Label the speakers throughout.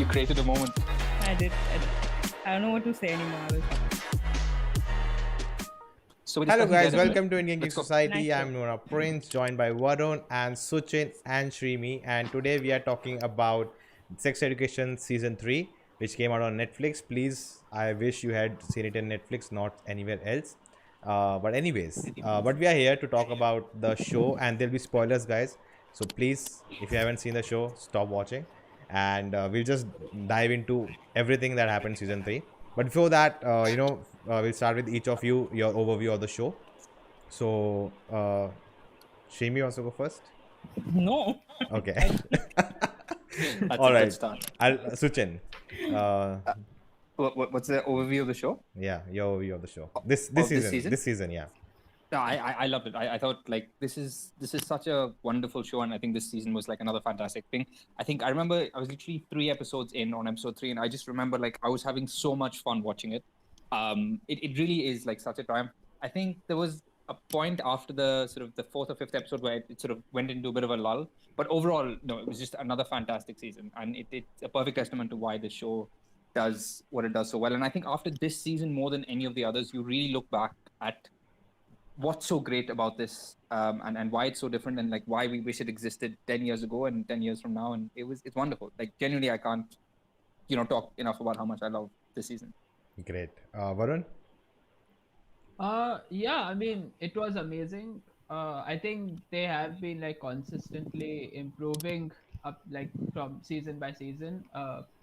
Speaker 1: You created a moment.
Speaker 2: I did. I don't know what to say anymore. I was
Speaker 1: So
Speaker 3: Hello guys, welcome to Indian Geek
Speaker 2: Nice
Speaker 3: Society.
Speaker 2: show.
Speaker 3: I'm Nora Prince, joined by Varun and Suchin and Shreemi, and today we are talking about Sex Education Season 3, which came out on Netflix. Please, I wish you had seen it in Netflix, not anywhere else. But we are here to talk about the show, and there'll be spoilers, guys. So please, if you haven't seen the show, stop watching, and we'll just dive into everything that happened in Season 3. But before that, we'll start with each of you, your overview of the show. So, Shreemi wants to go first?
Speaker 2: No.
Speaker 3: Okay.
Speaker 1: That's
Speaker 3: All
Speaker 1: a
Speaker 3: right.
Speaker 1: good start.
Speaker 3: Suchin.
Speaker 1: What's the overview of the show?
Speaker 3: Yeah, your overview of the show. This
Speaker 1: season?
Speaker 3: This season, yeah.
Speaker 1: No, I loved it. I thought like this is such a wonderful show, and I think this season was like another fantastic thing. I think I remember I was literally 3 episodes in on episode 3, and I just remember like I was having so much fun watching it. It really is like such a triumph. I think there was a point after the sort of the 4th or 5th episode where it sort of went into a bit of a lull, but overall, no, it was just another fantastic season, and it's a perfect testament to why the show does what it does so well. And I think after this season, more than any of the others, you really look back at what's so great about this, and why it's so different, and like why we wish it existed 10 years ago and 10 years from now. And it's wonderful. Like genuinely, I can't talk enough about how much I love this season.
Speaker 3: Great. Varun?
Speaker 4: Yeah, I mean, it was amazing. I think they have been like consistently improving up like from season by season.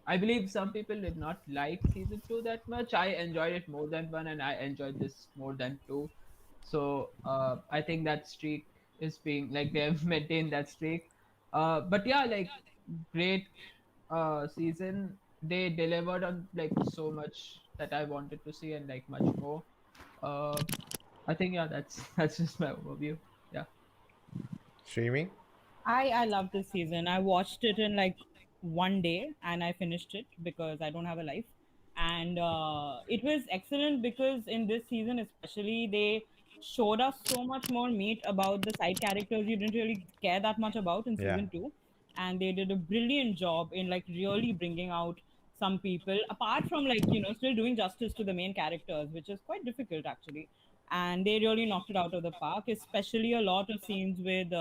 Speaker 4: I believe some people did not like season 2 that much. I enjoyed it more than 1, and I enjoyed this more than 2. So I think that streak is being like they have maintained that streak. But yeah, like great season. They delivered on like so much that I wanted to see and like much more. I think yeah, that's just my overview. Yeah.
Speaker 3: Shreemi?
Speaker 2: I love this season. I watched it in like one day and I finished it because I don't have a life. And it was excellent because in this season, especially, they showed us so much more meat about the side characters you didn't really care that much about in
Speaker 3: Yeah.
Speaker 2: season 2. And they did a brilliant job in like really bringing out some people, apart from like, still doing justice to the main characters, which is quite difficult actually. And they really knocked it out of the park, especially a lot of scenes with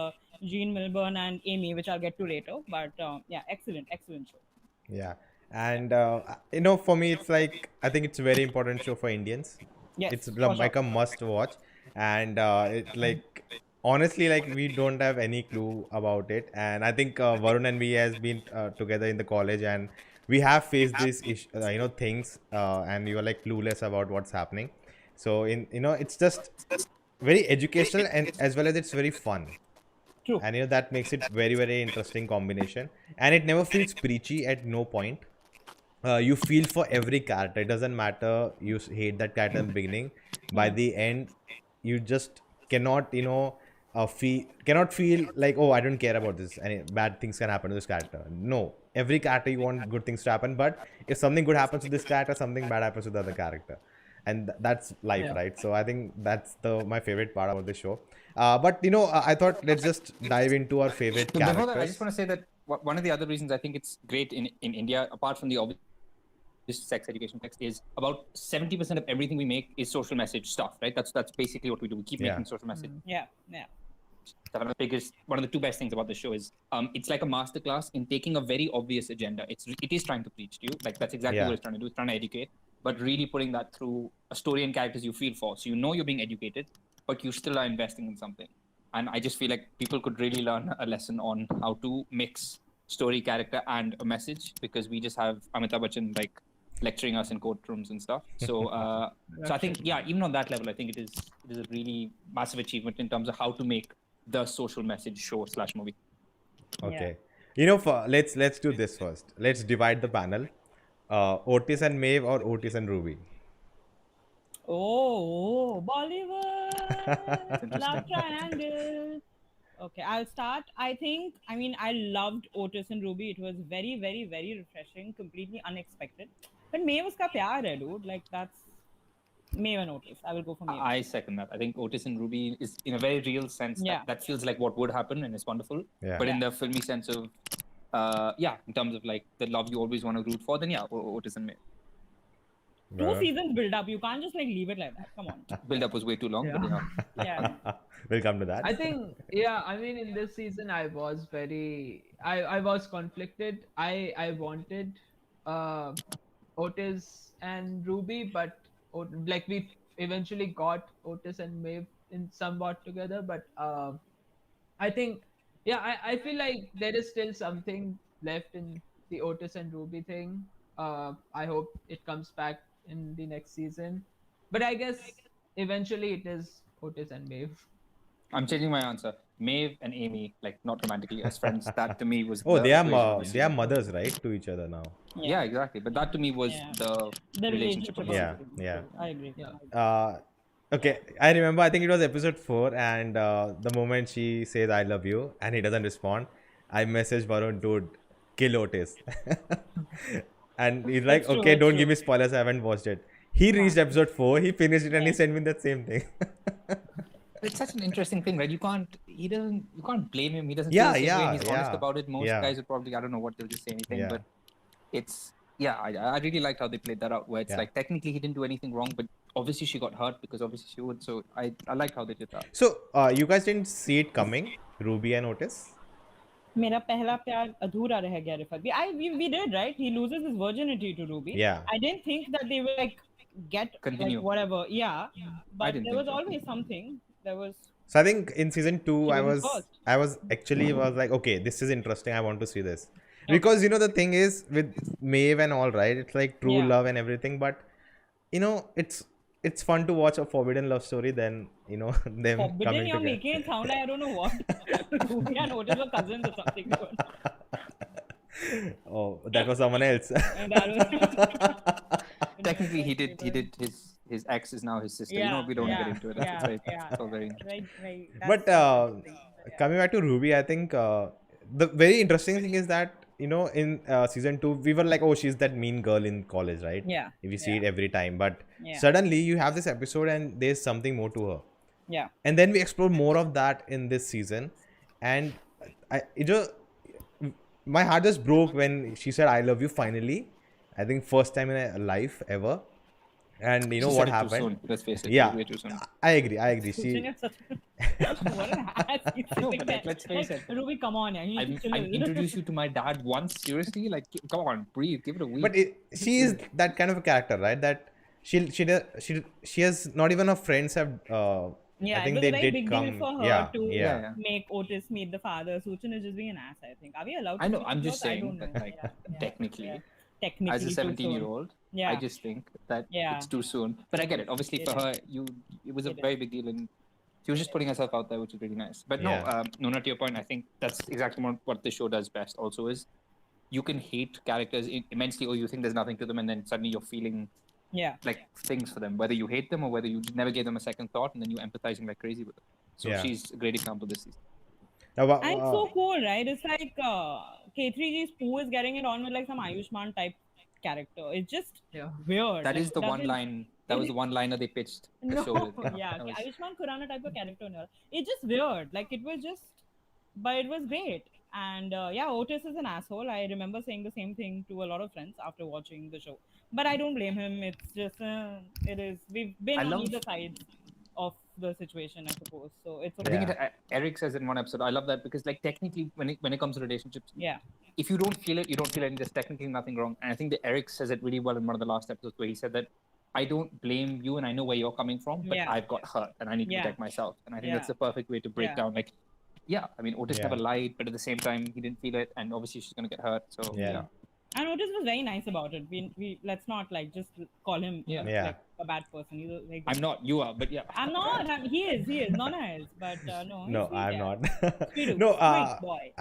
Speaker 2: Jean Melburn and Aimee, which I'll get to later. But yeah, excellent show.
Speaker 3: Yeah. And, for me, it's like, I think it's a very important show for Indians.
Speaker 2: Yes,
Speaker 3: It's
Speaker 2: for
Speaker 3: like
Speaker 2: sure.
Speaker 3: a must watch. And it like, honestly, like we don't have any clue about it. And I think Varun and me has been together in the college, and we have faced these things, and you are like clueless about what's happening. So it's just very educational, and as well as it's very fun.
Speaker 2: True.
Speaker 3: And that makes it very, very interesting combination, and it never feels preachy at no point. You feel for every character. It doesn't matter you hate that character in the beginning. By the end, you just cannot feel like, oh, I don't care about this, and bad things can happen to this character. No, every character you want good things to happen, but if something good happens to this character, something bad happens to the other character, and that's life,
Speaker 4: Yeah.
Speaker 3: right? So I think that's my favorite part about the show. But I thought let's just dive into our favorite
Speaker 1: So
Speaker 3: characters.
Speaker 1: before that, I just want to say that one of the other reasons I think it's great in India, apart from the obvious sex education text, is about 70% of everything we make is social message stuff, right? That's basically what we do. We keep
Speaker 3: Yeah.
Speaker 1: making social message.
Speaker 2: Yeah.
Speaker 1: One of the 2 best things about the show is it's like a masterclass in taking a very obvious agenda. It is trying to preach to you, like that's exactly
Speaker 3: Yeah.
Speaker 1: what it's trying to do. It's trying to educate, but really putting that through a story and characters you feel for. So you're being educated, but you still are investing in something. And I just feel like people could really learn a lesson on how to mix story, character, and a message, because we just have Amitabh Bachchan like lecturing us in courtrooms and stuff. So so I think, yeah, even on that level, I think it is a really massive achievement in terms of how to make the social message show / movie.
Speaker 3: Okay. Let's do this first. Let's divide the panel. Otis and Maeve, or Otis and Ruby?
Speaker 2: Oh, Bollywood. Love triangle. Okay, I'll start. I loved Otis and Ruby. It was very, very, very refreshing, completely unexpected. But Maeve uska pyar hai, dude. Like, that's Maeve and Otis. I will go for Maeve.
Speaker 1: I second that. I think Otis and Ruby is, in a very real sense,
Speaker 2: Yeah.
Speaker 1: that feels like what would happen, and it's wonderful.
Speaker 3: Yeah.
Speaker 1: But in the filmy sense of in terms of like the love you always want to root for, then yeah, Otis and Maeve.
Speaker 2: 2 seasons build up. You can't just like leave it like that. Come on.
Speaker 1: Build up was way too long, but
Speaker 2: Yeah.
Speaker 3: We'll come to that.
Speaker 4: I think, I mean, in this season, I was I was conflicted. I wanted Otis and Ruby, but like we eventually got Otis and Maeve in somewhat together. But I think, I feel like there is still something left in the Otis and Ruby thing. I hope it comes back in the next season. But I guess eventually it is Otis and Maeve.
Speaker 1: I'm changing my answer. Maeve and Aimee, like not romantically as friends. That to me was.
Speaker 3: Oh,
Speaker 1: the
Speaker 3: they are
Speaker 1: equation of the
Speaker 3: they are
Speaker 1: season.
Speaker 3: mothers, right, to each other now.
Speaker 1: Yeah, exactly. But that to me was the relationship. Of the
Speaker 3: Yeah,
Speaker 1: season.
Speaker 3: yeah.
Speaker 2: I agree.
Speaker 4: Yeah.
Speaker 3: Okay, I remember. I think it was episode 4, and the moment she says "I love you" and he doesn't respond, I messaged Varun, dude, kill Otis. And he's like,
Speaker 2: It's true,
Speaker 3: okay,
Speaker 2: it's
Speaker 3: don't
Speaker 2: true.
Speaker 3: give me spoilers. I haven't watched it. He reached episode 4, he finished it, and he sent me that same thing.
Speaker 1: It's such an interesting thing, right? You can't blame him. He doesn't
Speaker 3: Yeah,
Speaker 1: feel the same way. He's
Speaker 3: yeah,
Speaker 1: honest
Speaker 3: yeah.
Speaker 1: about it. Most
Speaker 3: Yeah.
Speaker 1: guys would probably, I don't know what, they'll just say anything,
Speaker 3: Yeah.
Speaker 1: but it's, I really liked how they played that out, where it's
Speaker 3: Yeah.
Speaker 1: like, technically he didn't do anything wrong, but obviously she got hurt because obviously she would. So I liked how they did that.
Speaker 3: So, you guys didn't see it coming, Ruby and Otis?
Speaker 2: मेरा पहला प्यार अधूरा रह गया रिफत भी. We did, right? He loses his virginity to Ruby.
Speaker 3: Yeah.
Speaker 2: I didn't think that they will like get
Speaker 1: Continue.
Speaker 2: like whatever. Yeah. But
Speaker 1: didn't
Speaker 2: there was
Speaker 1: think so.
Speaker 2: always something. There was.
Speaker 3: So I think in season 2,
Speaker 2: She
Speaker 3: I
Speaker 2: was
Speaker 3: was
Speaker 2: first.
Speaker 3: actually like, okay, this is interesting. I want to see this. Because you know the thing is with Maeve and all, right? It's like true
Speaker 2: Yeah.
Speaker 3: love and everything, but you know it's fun to watch a forbidden love story than them
Speaker 2: Forbidden,
Speaker 3: coming
Speaker 2: you're
Speaker 3: together.
Speaker 2: making it sound like I don't know what. Ruby and Otis were cousins or something.
Speaker 3: Oh, that was someone else.
Speaker 2: And that was-
Speaker 1: Technically he did his ex is now his sister. We don't want to get into it. That's very, it's all very interesting.
Speaker 2: Right.
Speaker 3: But coming back to Ruby, I think the very interesting thing is that in season 2 we were like, oh, she's that mean girl in college, right?
Speaker 2: Yeah.
Speaker 3: We see it every time, but
Speaker 2: Yeah.
Speaker 3: suddenly you have this episode and there's something more to her,
Speaker 2: Yeah.
Speaker 3: and then we explore more of that in this season, and my heart just broke when she said "I love you" finally. I think first time in her life ever. And you know
Speaker 1: She
Speaker 3: what
Speaker 1: said it too
Speaker 3: happened?
Speaker 1: soon. Let's face it.
Speaker 3: Yeah,
Speaker 1: way too soon.
Speaker 3: I agree.
Speaker 2: Suchin
Speaker 3: She
Speaker 2: is such what an ass. He's
Speaker 1: No,
Speaker 2: sitting
Speaker 1: but,
Speaker 2: there.
Speaker 1: like, let's face it.
Speaker 2: Ruby, come on, yeah. He needs to
Speaker 1: I
Speaker 2: chill.
Speaker 1: introduced you to my dad once. Seriously, like, come on, breathe, give it a week.
Speaker 3: But she is that kind of a character, right? That she has not even her friends have.
Speaker 2: Yeah,
Speaker 3: I think
Speaker 2: it was
Speaker 3: they
Speaker 2: a very
Speaker 3: did
Speaker 2: big
Speaker 3: come.
Speaker 2: deal for her
Speaker 3: Yeah,
Speaker 2: to
Speaker 3: yeah.
Speaker 2: make Otis meet the father. Suchin is just being an ass, I think. Are we allowed to
Speaker 1: I know.
Speaker 2: speak
Speaker 1: I'm
Speaker 2: about
Speaker 1: just
Speaker 2: that? I
Speaker 1: saying
Speaker 2: don't
Speaker 1: that,
Speaker 2: know.
Speaker 1: like,
Speaker 2: Yeah.
Speaker 1: technically,
Speaker 2: Technically,
Speaker 1: as a
Speaker 2: too soon.
Speaker 1: 17-year-old,
Speaker 2: Yeah.
Speaker 1: I just think that
Speaker 2: Yeah.
Speaker 1: it's too soon. But I get it. Obviously,
Speaker 2: It
Speaker 1: for
Speaker 2: is.
Speaker 1: her, it was a
Speaker 2: It is.
Speaker 1: very big deal, and she was just putting herself out there, which is really nice. But
Speaker 3: Yeah.
Speaker 1: no, Nuna, to your point, I think that's exactly what the show does best. Also, is you can hate characters immensely, or you think there's nothing to them, and then suddenly you're feeling
Speaker 2: Yeah.
Speaker 1: like things for them, whether you hate them or whether you never gave them a second thought, and then you're empathizing like crazy with them. So
Speaker 3: Yeah.
Speaker 1: she's a great example this season.
Speaker 3: Now,
Speaker 2: And it's so cool, right? It's like K3G's Pooh is getting it on with like some Ayushman type character. It's just
Speaker 4: Yeah.
Speaker 2: weird.
Speaker 1: That
Speaker 2: Like,
Speaker 1: is the
Speaker 2: it
Speaker 1: one
Speaker 2: doesn't-
Speaker 1: line. That was the one liner they pitched the
Speaker 2: No,
Speaker 1: show with.
Speaker 2: yeah,
Speaker 1: That was-
Speaker 2: Ayushman Khurrana type of character. It's just weird. Like it was just, but it was great. And yeah, Otis is an asshole. I remember saying the same thing to a lot of friends after watching the show. But I don't blame him. It's just, it is. We've been
Speaker 1: I
Speaker 2: on
Speaker 1: love-
Speaker 2: either side of the situation, I suppose. So it's
Speaker 1: I
Speaker 2: okay.
Speaker 1: think Eric says in one episode, I love that because like technically when it comes to relationships,
Speaker 2: Yeah.
Speaker 1: if you don't feel it, you don't feel it, and there's technically nothing wrong. And I think that Eric says it really well in one of the last episodes where he said that I don't blame you and I know where you're coming from, but
Speaker 2: Yeah.
Speaker 1: I've got hurt and I need to
Speaker 2: Yeah.
Speaker 1: protect myself. And I think that's
Speaker 2: Yeah.
Speaker 1: the perfect way to break
Speaker 2: Yeah.
Speaker 1: down like, yeah, I mean Otis
Speaker 3: Yeah.
Speaker 1: never lied, but at the same time he didn't feel it, and obviously she's gonna get hurt. So
Speaker 3: Yeah.
Speaker 2: And Otis was very nice about it. We let's not like just call him
Speaker 1: Yeah.
Speaker 3: Yeah.
Speaker 2: like a bad person. He's like,
Speaker 1: I'm not, you are, but yeah.
Speaker 2: I'm not. He is. Not nice. But no. he's
Speaker 3: No,
Speaker 2: sweet,
Speaker 3: I'm
Speaker 2: yeah.
Speaker 3: not.
Speaker 2: Sweet,
Speaker 3: No,
Speaker 2: sweet boy.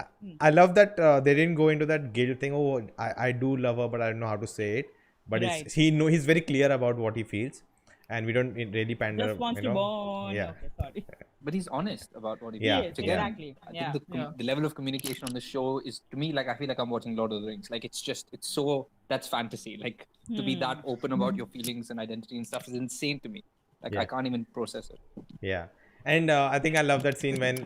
Speaker 3: I love that they didn't go into that guilt thing. Oh, I do love her, but I don't know how to say it. But
Speaker 2: Right.
Speaker 3: he's very clear about what he feels, and we don't really pander.
Speaker 2: Just wants to bond.
Speaker 3: Yeah.
Speaker 2: Okay, sorry.
Speaker 1: But he's honest about what he
Speaker 3: Yeah.
Speaker 1: feels.
Speaker 2: He is,
Speaker 1: Again,
Speaker 2: exactly.
Speaker 1: I
Speaker 2: Yeah.
Speaker 1: think the level of communication on the show is, to me, like I feel like I'm watching Lord of the Rings. Like it's so, that's fantasy. Like to be that open about your feelings and identity and stuff is insane to me. Like
Speaker 3: Yeah.
Speaker 1: I can't even process it.
Speaker 3: Yeah. And I think I love that scene when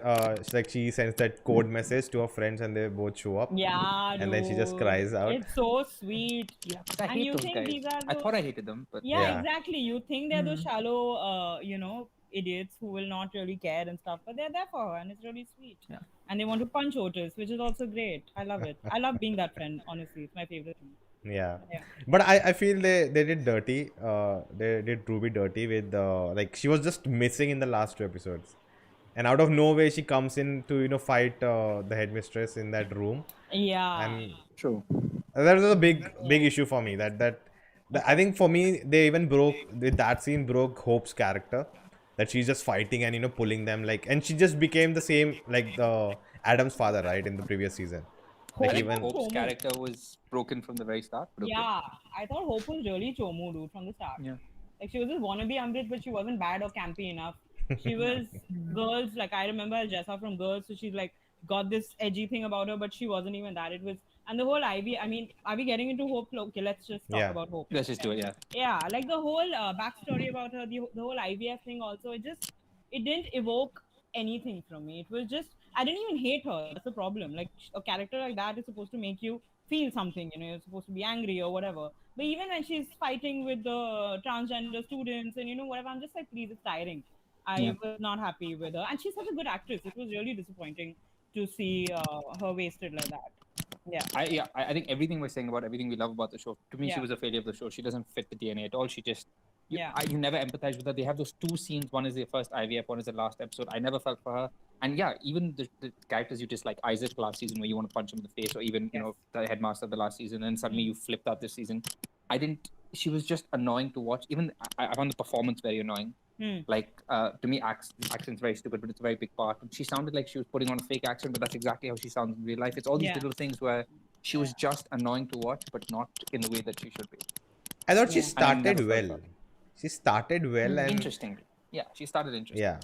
Speaker 3: she sends that code message to her friends and they both show up.
Speaker 2: Yeah,
Speaker 3: And then she just
Speaker 2: dude.
Speaker 3: cries out.
Speaker 2: It's so sweet.
Speaker 1: Yeah, but I
Speaker 2: And
Speaker 1: hate
Speaker 2: you
Speaker 1: those
Speaker 2: think
Speaker 1: guys.
Speaker 2: these are
Speaker 1: I
Speaker 2: those...
Speaker 1: thought I hated them, but
Speaker 2: Yeah,
Speaker 3: Yeah.
Speaker 2: exactly. You think they're those shallow, idiots who will not really care and stuff, but they're there for her, and it's really sweet.
Speaker 1: Yeah.
Speaker 2: And they want to punch Otis, which is also great. I love it. I love being that friend. Honestly, it's my favorite thing.
Speaker 3: Yeah.
Speaker 2: Yeah.
Speaker 3: But I feel they did dirty. They did Ruby dirty with she was just missing in the last 2 episodes. And out of nowhere she comes in to fight the headmistress in that room.
Speaker 2: Yeah.
Speaker 3: And
Speaker 1: true.
Speaker 3: that was a big issue for me. I think for me they even that scene broke Hope's character. That she's just fighting and pulling them and she just became the same like the Adam's father, right, in the previous season.
Speaker 1: I think
Speaker 3: even
Speaker 1: Hope's character was broken from the very start. But okay.
Speaker 2: Yeah, I thought Hope was really Chomu, dude, from the start.
Speaker 1: Yeah.
Speaker 2: Like, she was just wannabe Amrit, but she wasn't bad or campy enough. She was Girls, like, I remember Jessa from Girls, so she's like got this edgy thing about her, but she wasn't even that. It was, and the whole Ivy, I mean, are we getting into Hope? Okay, let's just talk about Hope.
Speaker 1: Let's just do it, yeah.
Speaker 2: Yeah, like the whole backstory about her, the whole IVF thing also, it didn't evoke anything from me. It was just, I didn't even hate her. That's the problem. Like, a character like that is supposed to make you feel something, you're supposed to be angry or whatever. But even when she's fighting with the transgender students and whatever, I'm just like, please, it's tiring. I was not happy with her. And she's such a good actress. It was really disappointing to see her wasted like that. Yeah.
Speaker 1: I think everything we're saying about everything we love about the show, to me, she was a failure of the show. She doesn't fit the DNA at all. She just, you never empathize with her. They have those 2 scenes. One is the first IVF, one is the last episode. I never felt for her. And yeah, even the characters you dislike, Isaac last season where you want to punch him in the face, or even, the headmaster the last season, and suddenly you flipped out this season. She was just annoying to watch. Even I found the performance very annoying. Like, to me, accent's very stupid, but it's a very big part. She sounded like she was putting on a fake accent, but that's exactly how she sounds in real life. It's all these little things where she was just annoying to watch, but not in the way that she should be.
Speaker 3: I thought she started well. She started well and
Speaker 1: interesting. Yeah, she started interesting.
Speaker 3: Yeah.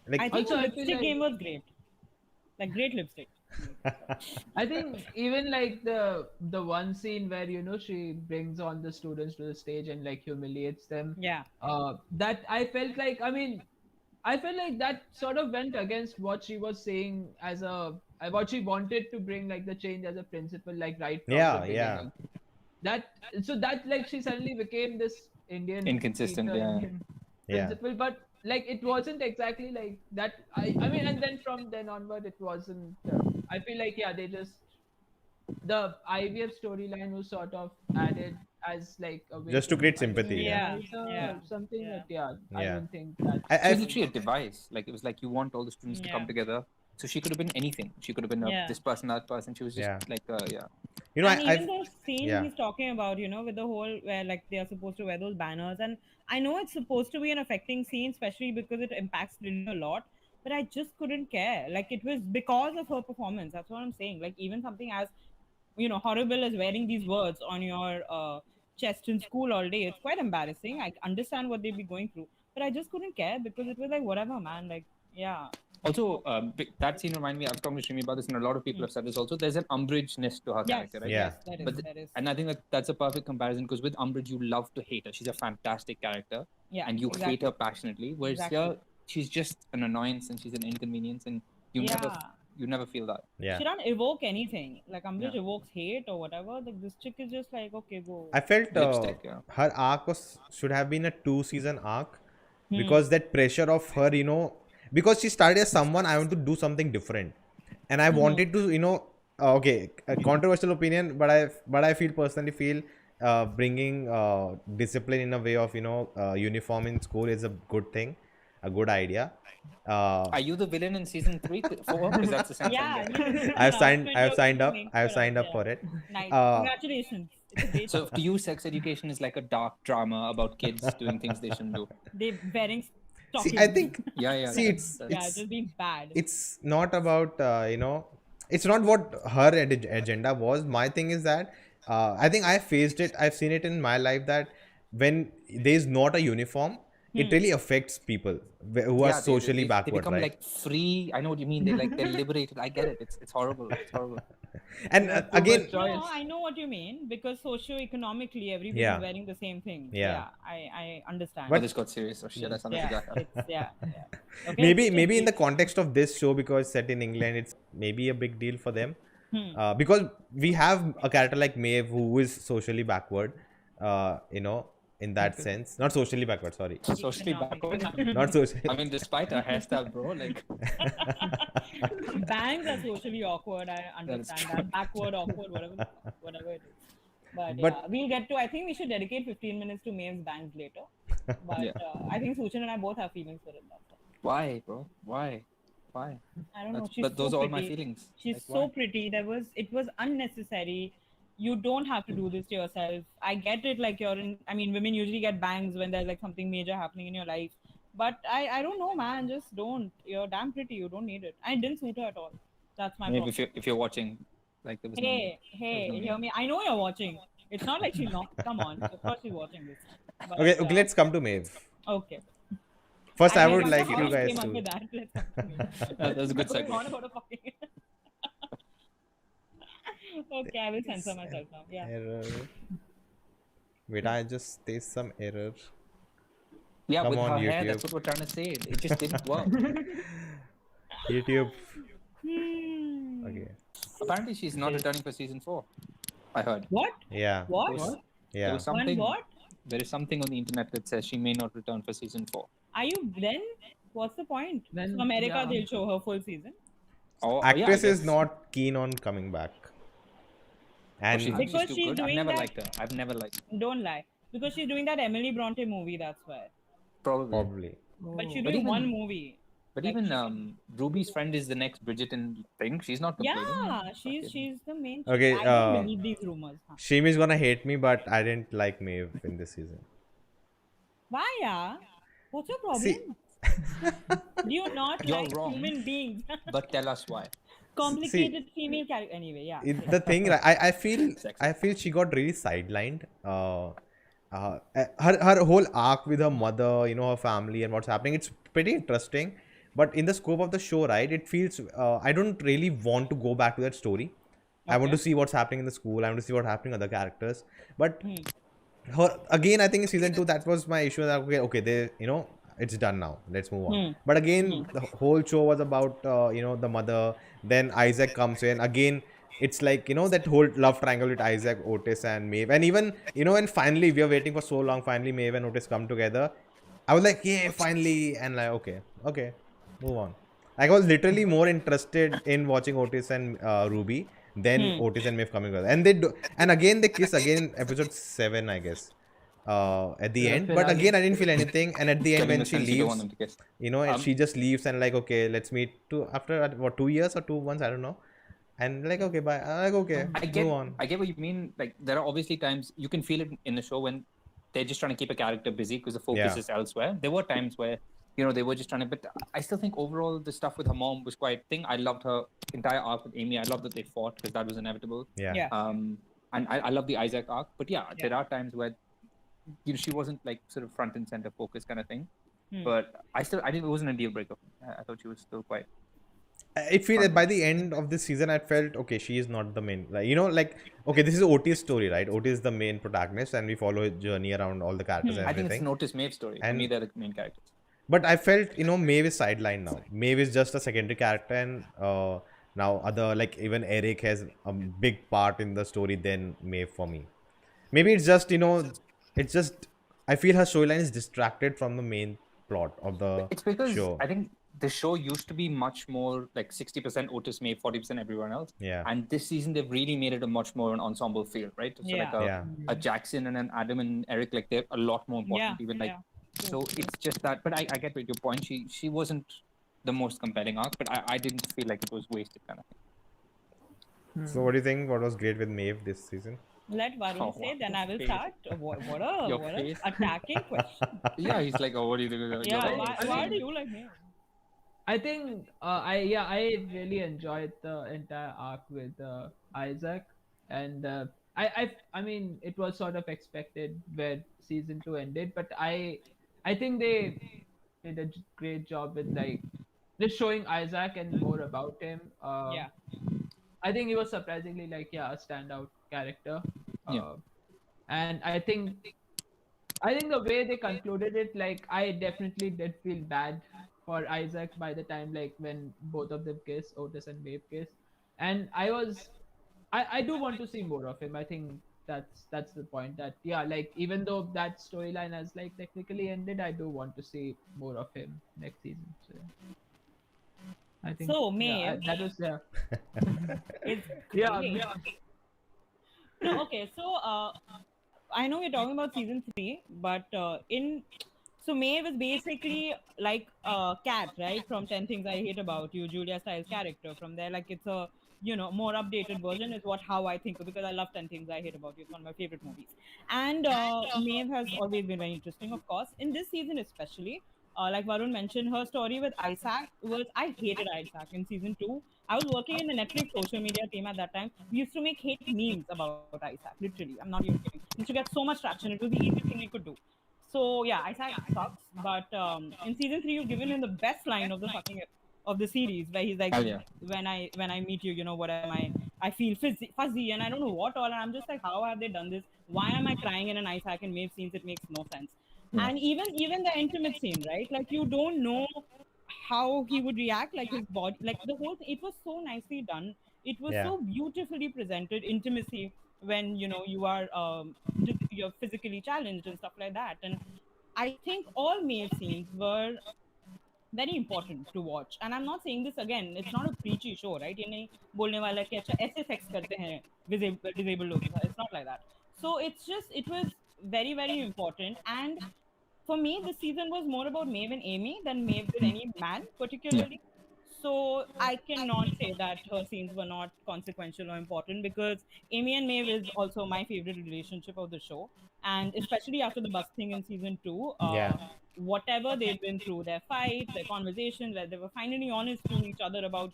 Speaker 3: Like,
Speaker 2: I think
Speaker 4: Also,
Speaker 2: the
Speaker 4: I feel
Speaker 2: lipstick
Speaker 4: like-
Speaker 2: game was great. Like, great lipstick.
Speaker 4: I think even like the one scene where she brings on the students to the stage and like humiliates them.
Speaker 2: Yeah.
Speaker 4: That I felt like that sort of went against what she was saying as what she wanted to bring, like the change as a principle, like right from the beginning. That like she suddenly became this Indian
Speaker 1: Inconsistent,
Speaker 4: Indian principle, but like it wasn't exactly like that. I mean, and then from then onward, it wasn't. I feel like they just the IVF storyline was sort of added as like a way
Speaker 3: just to create sympathy.
Speaker 4: Something that I
Speaker 3: Yeah.
Speaker 4: don't think that.
Speaker 1: It was literally a device. Like, it was like you want all the students to come together. So she could have been anything. She could have been this person, that person. She was just like,
Speaker 2: And even those scenes he's talking about, with the whole where like they are supposed to wear those banners, and I know it's supposed to be an affecting scene, especially because it impacts Lilly a lot, but I just couldn't care. Like, it was because of her performance. That's what I'm saying. Like, even something as horrible as wearing these words on your chest in school all day, it's quite embarrassing. I understand what they'd be going through, but I just couldn't care because it was like, whatever, man. Like, yeah.
Speaker 1: Also, that scene reminded me, I was talking to Shreemi about this, and a lot of people have said this also, there's an Umbridge-ness to her character, right?
Speaker 3: Yeah.
Speaker 2: Yes, that is.
Speaker 1: And I think that's a perfect comparison, because with Umbridge, you love to hate her. She's a fantastic character, and you hate her passionately, whereas here, she's just an annoyance and she's an inconvenience, and you never feel that.
Speaker 3: Yeah.
Speaker 2: She don't evoke anything. Like, Umbridge evokes hate or whatever. Like, this chick is just like, okay, go.
Speaker 3: I felt
Speaker 1: Lipstick,
Speaker 3: her arc should have been a 2-season arc, because that pressure of her, because she started as someone, I want to do something different, and I wanted to, a controversial opinion, but I personally feel bringing discipline in a way of uniform in school is a good thing, a good idea.
Speaker 1: Are you the villain in season 3, 4? Because that's the sense I'm getting.
Speaker 3: I have signed up for it.
Speaker 2: Nice. Congratulations. It's a great
Speaker 1: So to you, sex education is like a dark drama about kids doing things they shouldn't do.
Speaker 2: They're wearing
Speaker 3: See, I think See,
Speaker 2: it's just being bad.
Speaker 3: It's not about it's not what her agenda was. My thing is that I think I faced it. I've seen it in my life that when there is not a uniform, it really affects people who are
Speaker 1: Yeah,
Speaker 3: socially
Speaker 1: they
Speaker 3: backward,
Speaker 1: become
Speaker 3: right?
Speaker 1: like free. I know what you mean. They're liberated. I get it. It's horrible. It's horrible.
Speaker 3: And
Speaker 4: You have too
Speaker 3: again,
Speaker 4: much choice.
Speaker 2: No, I know what you mean because socio-economically everybody's
Speaker 3: Yeah.
Speaker 2: wearing the same things.
Speaker 3: Yeah.
Speaker 2: Yeah, I understand.
Speaker 1: But
Speaker 3: But-
Speaker 1: this got serious. Oh shit! I sounded
Speaker 2: yeah,
Speaker 1: like that.
Speaker 2: it's yeah. Okay,
Speaker 3: maybe in the
Speaker 2: Geek.
Speaker 3: context of this show, because set in England, it's maybe a big deal for them.
Speaker 2: Hmm.
Speaker 3: Because we have a character like Maeve who is socially backward, in that sense. Not socially backward, sorry.
Speaker 1: Socially backward.
Speaker 3: Not socially.
Speaker 1: I mean, despite her hairstyle, bro, like
Speaker 2: Bangs are socially awkward. I understand
Speaker 1: true.
Speaker 2: that. Backward, awkward, whatever it is. But
Speaker 3: But-
Speaker 2: yeah, we'll get to. I think we should dedicate 15 minutes to Maeve's bangs later. But
Speaker 1: Yeah.
Speaker 2: I think Suchin and I both have feelings for it. That's all.
Speaker 1: why, bro? Why?
Speaker 2: I don't know. She's
Speaker 1: But those
Speaker 2: so
Speaker 1: are all my
Speaker 2: pretty.
Speaker 1: feelings.
Speaker 2: She's
Speaker 1: Like,
Speaker 2: so
Speaker 1: why?
Speaker 2: pretty. It was unnecessary. You don't have to do this to yourself. I get it. Like women usually get bangs when there's like something major happening in your life. But I don't know, man. Just don't. You're damn pretty. You don't need it. I didn't suit her at all. That's my
Speaker 1: Maybe
Speaker 2: problem.
Speaker 1: if you're watching, like there was no
Speaker 2: Hey,
Speaker 1: no
Speaker 2: hear me. I know you're watching. It's not like she's not. Come on. Of course she's watching this. But,
Speaker 3: Okay, let's come to Maeve.
Speaker 2: Okay.
Speaker 3: First, I would
Speaker 2: wonder
Speaker 3: like
Speaker 2: how
Speaker 3: you
Speaker 2: she
Speaker 3: guys
Speaker 2: came up
Speaker 3: to.
Speaker 2: with that. Let's come to me.
Speaker 1: That was a good
Speaker 2: Going on
Speaker 1: segue.
Speaker 2: about a fucking- Okay, I will censor myself now. Yeah.
Speaker 3: Error. Wait, I just there's some error.
Speaker 1: Yeah,
Speaker 3: Come
Speaker 1: with
Speaker 3: on,
Speaker 1: her hair, that's
Speaker 3: YouTube.
Speaker 1: what we're trying to say. It just didn't work.
Speaker 3: YouTube.
Speaker 2: Hmm.
Speaker 3: Okay.
Speaker 1: Apparently, she's not returning for season 4. I heard.
Speaker 2: What?
Speaker 3: Yeah.
Speaker 2: What?
Speaker 1: There
Speaker 3: Yeah.
Speaker 1: was something.
Speaker 2: what?
Speaker 1: There is something on the internet that says she may not return for season 4.
Speaker 2: Are you then? What's the point?
Speaker 4: Then,
Speaker 2: So America,
Speaker 4: yeah.
Speaker 2: they'll show her full season.
Speaker 1: Oh, yeah, I
Speaker 3: Actress is
Speaker 1: guess.
Speaker 3: not keen on coming back.
Speaker 1: Oh,
Speaker 3: And
Speaker 1: she thinks
Speaker 2: Because
Speaker 1: too
Speaker 2: she's
Speaker 1: good. I've
Speaker 2: doing
Speaker 1: never
Speaker 2: that-
Speaker 1: liked her. I've never liked her.
Speaker 2: Don't lie. Because she's doing that Emily Bronte movie, that's why.
Speaker 1: Probably.
Speaker 3: probably.
Speaker 2: But she's
Speaker 1: But
Speaker 2: doing one
Speaker 1: even-
Speaker 2: movie.
Speaker 1: But
Speaker 2: Like,
Speaker 1: even
Speaker 2: she
Speaker 1: Ruby's friend is the next Bridgerton thing. She's not complaining.
Speaker 2: Yeah,
Speaker 1: Fucking-
Speaker 2: she's the main.
Speaker 3: Okay,
Speaker 2: I don't believe these rumors. Huh?
Speaker 3: Shreemi's gonna hate me, but I didn't like Maeve in this season.
Speaker 2: Why, yeah? What's your problem?
Speaker 3: See-
Speaker 2: Do you not
Speaker 1: You're
Speaker 2: like
Speaker 1: wrong.
Speaker 2: human beings?
Speaker 1: But tell us why.
Speaker 2: Complicated female character. Anyway, yeah.
Speaker 3: The thing, like, I feel
Speaker 1: Sexy.
Speaker 3: she got really sidelined. Her whole arc with her mother, her family and what's happening, it's pretty interesting. But in the scope of the show, right, it feels I don't really want to go back to that story. I want to see what's happening in the school. I want to see what's happening with other characters. But her again, I think in season 2, that was my issue. That okay, they, it's done now. Let's move on. But again, the whole show was about the mother. Then Isaac comes in again. It's like that whole love triangle with Isaac, Otis, and Maeve. And even when finally we are waiting for so long, finally Maeve and Otis come together. I was like, yeah, finally, and like okay, move on. Like, I was literally more interested in watching Otis and Ruby than Otis and Maeve coming together. And and again they kiss again, episode 7, I guess. At the
Speaker 4: Yeah,
Speaker 3: end, but
Speaker 4: finale.
Speaker 3: again I didn't feel anything. And at the end,
Speaker 1: Telling
Speaker 3: when
Speaker 1: the
Speaker 3: she
Speaker 1: sense you don't want
Speaker 3: leaves,
Speaker 1: them to kiss.
Speaker 3: and she just leaves and like, okay, let's meet after 2 years or 2 months, I don't know. And like, okay, bye. I'm like, okay, move on.
Speaker 1: I get what you mean. Like, there are obviously times you can feel it in the show when they're just trying to keep a character busy because the focus
Speaker 3: Yeah.
Speaker 1: is elsewhere. There were times where they were just trying to. But I still think overall the stuff with her mom was quite thing. I loved her entire arc with Aimee. I loved that they fought because that was inevitable.
Speaker 3: Yeah.
Speaker 2: Yeah.
Speaker 1: And I love the Isaac arc. But yeah, there are times where she wasn't like sort of front and center focus kind of thing. But I didn't. It wasn't a deal breaker. I thought she was still quite.
Speaker 3: It feels that by the end of this season, I felt okay. She is not the main, like okay, this is Otis' story, right? Otis is the main protagonist, and we follow his journey around all the characters and
Speaker 1: I think it's
Speaker 3: everything.
Speaker 1: an Otis Maeve story. For
Speaker 3: And-
Speaker 1: me, they're the main characters.
Speaker 3: But I felt Maeve is sidelined now. Maeve is just a secondary character, and now other like even Eric has a big part in the story than Maeve for me. Maybe it's just it's just I feel her storyline is distracted from the main plot of the
Speaker 1: It's because
Speaker 3: show.
Speaker 1: I think the show used to be much more like 60% Otis Maeve, 40% everyone else.
Speaker 3: Yeah.
Speaker 1: And this season they've really made it a much more an ensemble feel, right? So
Speaker 2: Yeah.
Speaker 1: like a Jackson and an Adam and Eric, like they're a lot more important.
Speaker 2: Yeah,
Speaker 1: Even like
Speaker 2: yeah.
Speaker 1: so it's just that. But I get your point. She wasn't the most compelling arc, but I didn't feel like it was wasted kind of thing.
Speaker 3: So what do you think? What was great with Maeve this season?
Speaker 2: Let Varun
Speaker 1: Oh,
Speaker 2: say, then
Speaker 1: your
Speaker 2: I will
Speaker 1: face.
Speaker 2: start. What
Speaker 1: Your
Speaker 2: a
Speaker 1: face.
Speaker 2: attacking question.
Speaker 1: Yeah, he's like, oh, what do you think?
Speaker 2: Yeah,
Speaker 1: You're-
Speaker 2: why do you like me?
Speaker 4: I think I really enjoyed the entire arc with Isaac, and I mean it was sort of expected where season 2 ended, but I I think they did a great job with like just showing Isaac and more about him.
Speaker 2: Yeah.
Speaker 4: I think he was surprisingly like a standout character.
Speaker 1: Yeah.
Speaker 4: Uh, and I think the way they concluded it, like I definitely did feel bad for Isaac by the time like when both of them kiss, Otis and Maeve kiss, and I do want to see more of him. I think that's the point. That yeah, like even though that storyline has like technically ended, I do want to see more of him next season. So yeah, I think
Speaker 2: So
Speaker 4: yeah,
Speaker 2: Maeve
Speaker 4: that was yeah.
Speaker 2: is
Speaker 4: Yeah,
Speaker 2: great. No, okay. So I know we're talking about season 3, but so Maeve is basically like Cat, right? From 10 Things I Hate About You, Julia Stiles' character. From there, like it's a more updated version is what how I think of, because I love 10 Things I Hate About You. It's one of my favorite movies. And Maeve has always been very interesting, of course. In this season especially, like Varun mentioned, her story with Isaac was, I hated Isaac in season 2. I was working in the Netflix social media team at that time. We used to make hate memes about Isaac, literally. I'm not even kidding. We used to get so much traction. It was the easiest thing we could do. So yeah, Isaac sucks. But in season 3, you've given him the best line of the fucking of the series, where he's like,
Speaker 1: Hell yeah.
Speaker 2: when I meet you, what am I? I feel fuzzy, and I don't know what all. And I'm just like, how have they done this? Why am I crying in an Isaac and Maeve scenes? It makes no sense.
Speaker 1: Yeah.
Speaker 2: And even the intimate scene, right? Like you don't know how he would react, like his body, like the whole thing. It was so nicely done. It was
Speaker 3: Yeah.
Speaker 2: so beautifully presented, intimacy when you are you're physically challenged and stuff like that. And I think all male scenes were very important to watch. And I'm not saying this again, it's not a preachy show, right? ये नहीं बोलने वाला कि अच्छा ऐसे sex करते हैं disabled लोग के साथ. It's not like that. So it's just, it was very, very important. And for me, this season was more about Maeve and Aimee than Maeve with any man
Speaker 1: Yeah.
Speaker 2: particularly. So I cannot say that her scenes were not consequential or important, because Aimee and Maeve is also my favorite relationship of the show. And especially after the bus thing in season 2,
Speaker 3: Yeah.
Speaker 2: whatever they've been through, their fights, their conversations, where they were finally honest to each other about,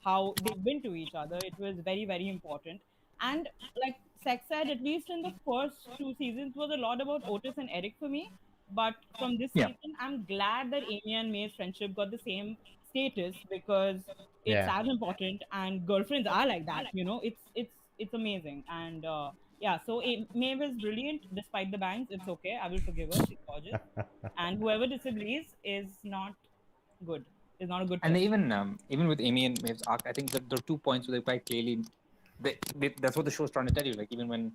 Speaker 2: how they've been to each other, it was very, very important. And like Sex Ed, at least in the first 2 seasons, was a lot about Otis and Eric for me. But from this
Speaker 1: Yeah.
Speaker 2: season, I'm glad that Aimee and Maeve's friendship got the same status, because it's
Speaker 3: Yeah.
Speaker 2: as important, and girlfriends are like that. It's amazing. And yeah, so Maeve is brilliant despite the bangs. It's okay. I will forgive her. She's gorgeous. And whoever disagrees is not good. Is not a good
Speaker 1: And
Speaker 2: person.
Speaker 1: even with Aimee and Maeve's arc, I think that there are 2 points where they quite clearly, that's what the show's trying to tell you. Like even when,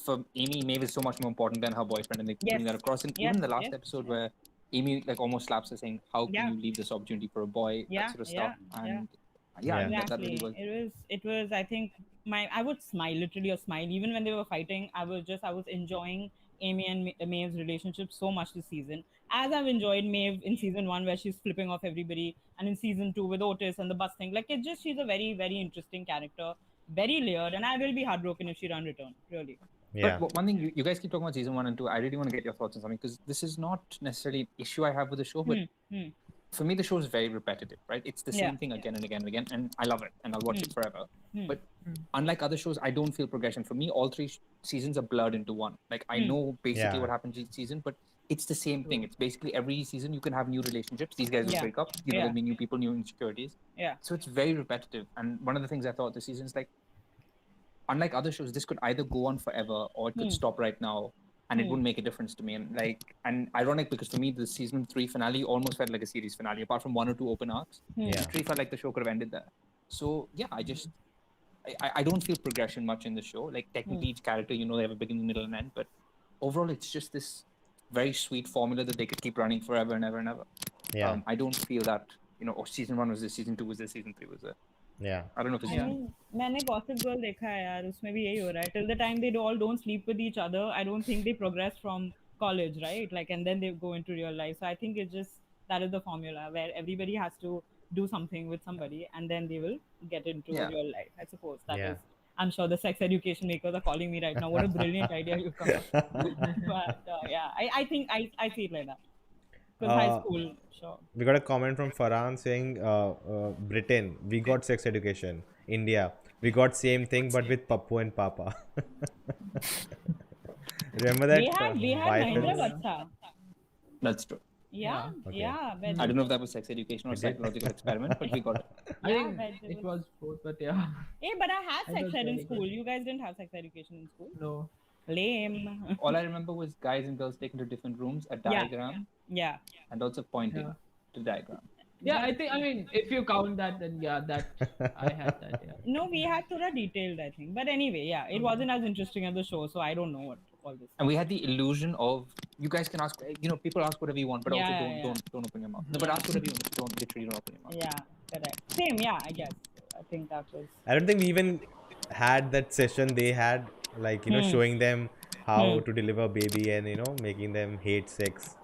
Speaker 1: for Aimee, Maeve is so much more important than her boyfriend, and they
Speaker 2: Yes.
Speaker 1: bring that across. And
Speaker 2: Yes,
Speaker 1: even the last
Speaker 2: yes.
Speaker 1: episode where Aimee like almost slaps her, saying, "How can
Speaker 2: Yeah.
Speaker 1: you leave this opportunity for a boy?"
Speaker 2: Yeah,
Speaker 1: That sort of stuff.
Speaker 2: yeah,
Speaker 1: And
Speaker 3: Yeah.
Speaker 1: that really
Speaker 2: exactly.
Speaker 1: was.
Speaker 2: It was, I think, I would smile, literally a smile. Even when they were fighting, I was enjoying Aimee and Maeve's relationship so much this season. As I've enjoyed Maeve in season 1, where she's flipping off everybody, and in season 2 with Otis and the bus thing. Like, she's a very, very interesting character, very layered, and I will be heartbroken if she don't return, really.
Speaker 3: Yeah.
Speaker 1: But one thing, you guys keep talking about season 1 and 2. I really want to get your thoughts on something, because this is not necessarily an issue I have with the show, but for me, the show is very repetitive, right? It's the
Speaker 2: Yeah.
Speaker 1: same thing again and again and again, and I love it, and I'll watch it forever.
Speaker 2: Hmm.
Speaker 1: But unlike other shows, I don't feel progression. For me, all 3 seasons are blurred into one. Like I know basically
Speaker 3: Yeah.
Speaker 1: what happens each season, but it's the same thing. It's basically every season you can have new relationships. These guys will
Speaker 2: Yeah.
Speaker 1: break up. There'll be new people, new insecurities.
Speaker 2: Yeah.
Speaker 1: So it's very repetitive. And one of the things I thought this season is like, unlike other shows, this could either go on forever or it could stop right now, and it wouldn't make a difference to me. And ironic, because for me, the season 3 finale almost felt like a series finale, apart from 1 or 2 open arcs.
Speaker 3: Yeah.
Speaker 1: 3 felt like the show could have ended there. So yeah, I don't feel progression much in the show. Like technically each character, they have a beginning, middle, and end, but overall it's just this very sweet formula that they could keep running forever and ever and ever.
Speaker 3: Yeah.
Speaker 1: I don't feel that, season 1 was this, season 2 was this, season 3 was it.
Speaker 3: Yeah.
Speaker 1: I don't know if it's
Speaker 2: I mean, मैंने Gossip Girl देखा है यार, उसमें भी यही हो रहा है. Till the time they all don't sleep with each other, I don't think they progress from college, right? Like, and then they go into real life. So I think it's just, that is the formula where everybody has to do something with somebody, and then they will get into real life. I suppose that is. I'm sure the sex education makers are calling me right now. What a brilliant idea you've come up with. But yeah, I think I see it like that. Because high school, sure.
Speaker 3: We got a comment from Farhan saying, Britain, we got sex education. India, we got same thing but with Pappu and Papa. Remember that
Speaker 2: we had Mahindra
Speaker 3: Bifils?
Speaker 2: Vatsa.
Speaker 1: That's true.
Speaker 2: Yeah,
Speaker 3: Okay.
Speaker 2: yeah.
Speaker 1: I don't know if that was sex education or
Speaker 3: It did.
Speaker 1: psychological experiment, but we got it.
Speaker 4: I
Speaker 2: Yeah,
Speaker 4: think
Speaker 2: but
Speaker 4: it was both, but yeah.
Speaker 2: Hey, but I had
Speaker 4: It
Speaker 2: sex
Speaker 4: was
Speaker 2: ed in
Speaker 4: very
Speaker 2: school.
Speaker 4: good.
Speaker 2: You guys didn't have sex education in school?
Speaker 4: No.
Speaker 2: Lame.
Speaker 1: All I remember was guys and girls taken to different rooms, a
Speaker 2: Yeah.
Speaker 1: diagram,
Speaker 2: Yeah.
Speaker 1: and also pointing
Speaker 4: Yeah.
Speaker 1: to the diagram.
Speaker 4: Yeah, I mean, if you count that, then yeah, that I had that. Yeah.
Speaker 2: No, we had Tora detailed, I think. But anyway, yeah, it wasn't as interesting as the show, so I don't know what all this.
Speaker 1: And we had the illusion of you guys can ask, people ask whatever you want, but also
Speaker 2: Yeah,
Speaker 1: don't open your mouth. No, but ask whatever you want, don't literally don't open your mouth.
Speaker 2: Yeah, correct. Same, yeah, I guess. I think that was.
Speaker 3: I don't think we even had that session they had, like, showing them how to deliver a baby and, making them hate sex.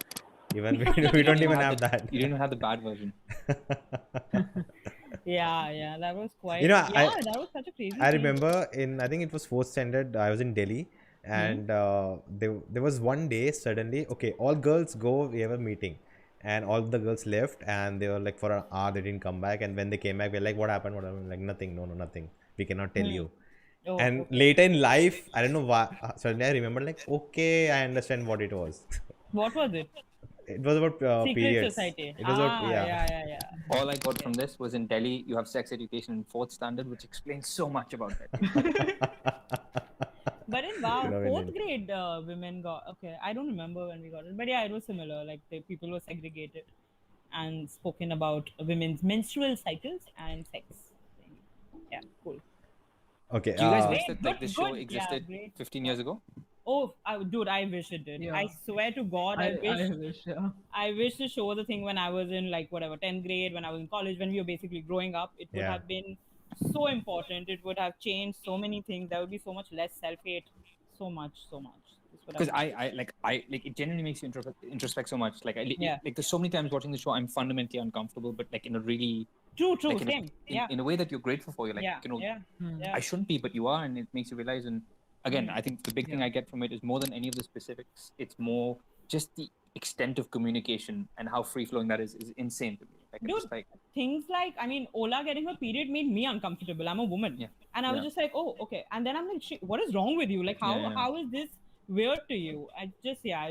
Speaker 3: Even we don't even have that.
Speaker 1: You didn't have the bad version.
Speaker 2: Yeah, that was quite.
Speaker 3: that
Speaker 2: was such a crazy.
Speaker 3: I
Speaker 2: thing.
Speaker 3: remember I think it was fourth standard, I was in Delhi, and there was one day suddenly, okay, all girls go, we have a meeting, and all the girls left, and they were like for an hour they didn't come back, and when they came back, we're like, what happened? Like, nothing, no, nothing. We cannot tell you.
Speaker 2: Oh,
Speaker 3: And
Speaker 2: okay.
Speaker 3: later in life, I don't know why, suddenly I remember, like, okay, I understand what it was.
Speaker 2: What was it?
Speaker 3: It was about
Speaker 2: Secret
Speaker 3: periods.
Speaker 2: Society.
Speaker 3: It was about,
Speaker 2: Yeah.
Speaker 1: All I got from this was in Delhi, you have sex education in fourth standard, which explains so much about that.
Speaker 2: But in fourth grade, women got okay. I don't remember when we got it, but yeah, it was similar. Like the people were segregated and spoken about women's menstrual cycles and sex. Yeah, cool.
Speaker 3: Okay.
Speaker 1: Do you guys
Speaker 3: uh,
Speaker 1: wish that like
Speaker 2: Good,
Speaker 1: this show
Speaker 2: good. Yeah,
Speaker 1: existed
Speaker 2: great.
Speaker 1: 15 years ago?
Speaker 2: Oh, dude, I wish it did.
Speaker 4: Yeah.
Speaker 2: I swear to God, I wish.
Speaker 4: Yeah.
Speaker 2: I wish the show the thing when I was in like whatever 10th grade, when I was in college, when we were basically growing up. It would
Speaker 3: Yeah.
Speaker 2: have been so important. It would have changed so many things. There would be so much less self-hate. So much. This would have
Speaker 1: Because I like it genuinely makes you introspect so much. Like
Speaker 2: Yeah.
Speaker 1: like there's so many times watching the show I'm fundamentally uncomfortable, but like in a really
Speaker 2: True,
Speaker 1: like
Speaker 2: same.
Speaker 1: in a way that you're grateful for. You're like
Speaker 2: Yeah.
Speaker 1: I shouldn't be, but you are, and it makes you realize. And again, I think the big thing I get from it is more than any of the specifics. It's more just the extent of communication and how free flowing that is insane to me. Like,
Speaker 2: Dude,
Speaker 1: it's just like
Speaker 2: things like, I mean, Ola getting her period made me uncomfortable. I'm a woman.
Speaker 1: Yeah.
Speaker 2: And I was
Speaker 1: Yeah.
Speaker 2: just like, oh, okay. And then I'm like, shit, what is wrong with you? Like, how is this weird to you? I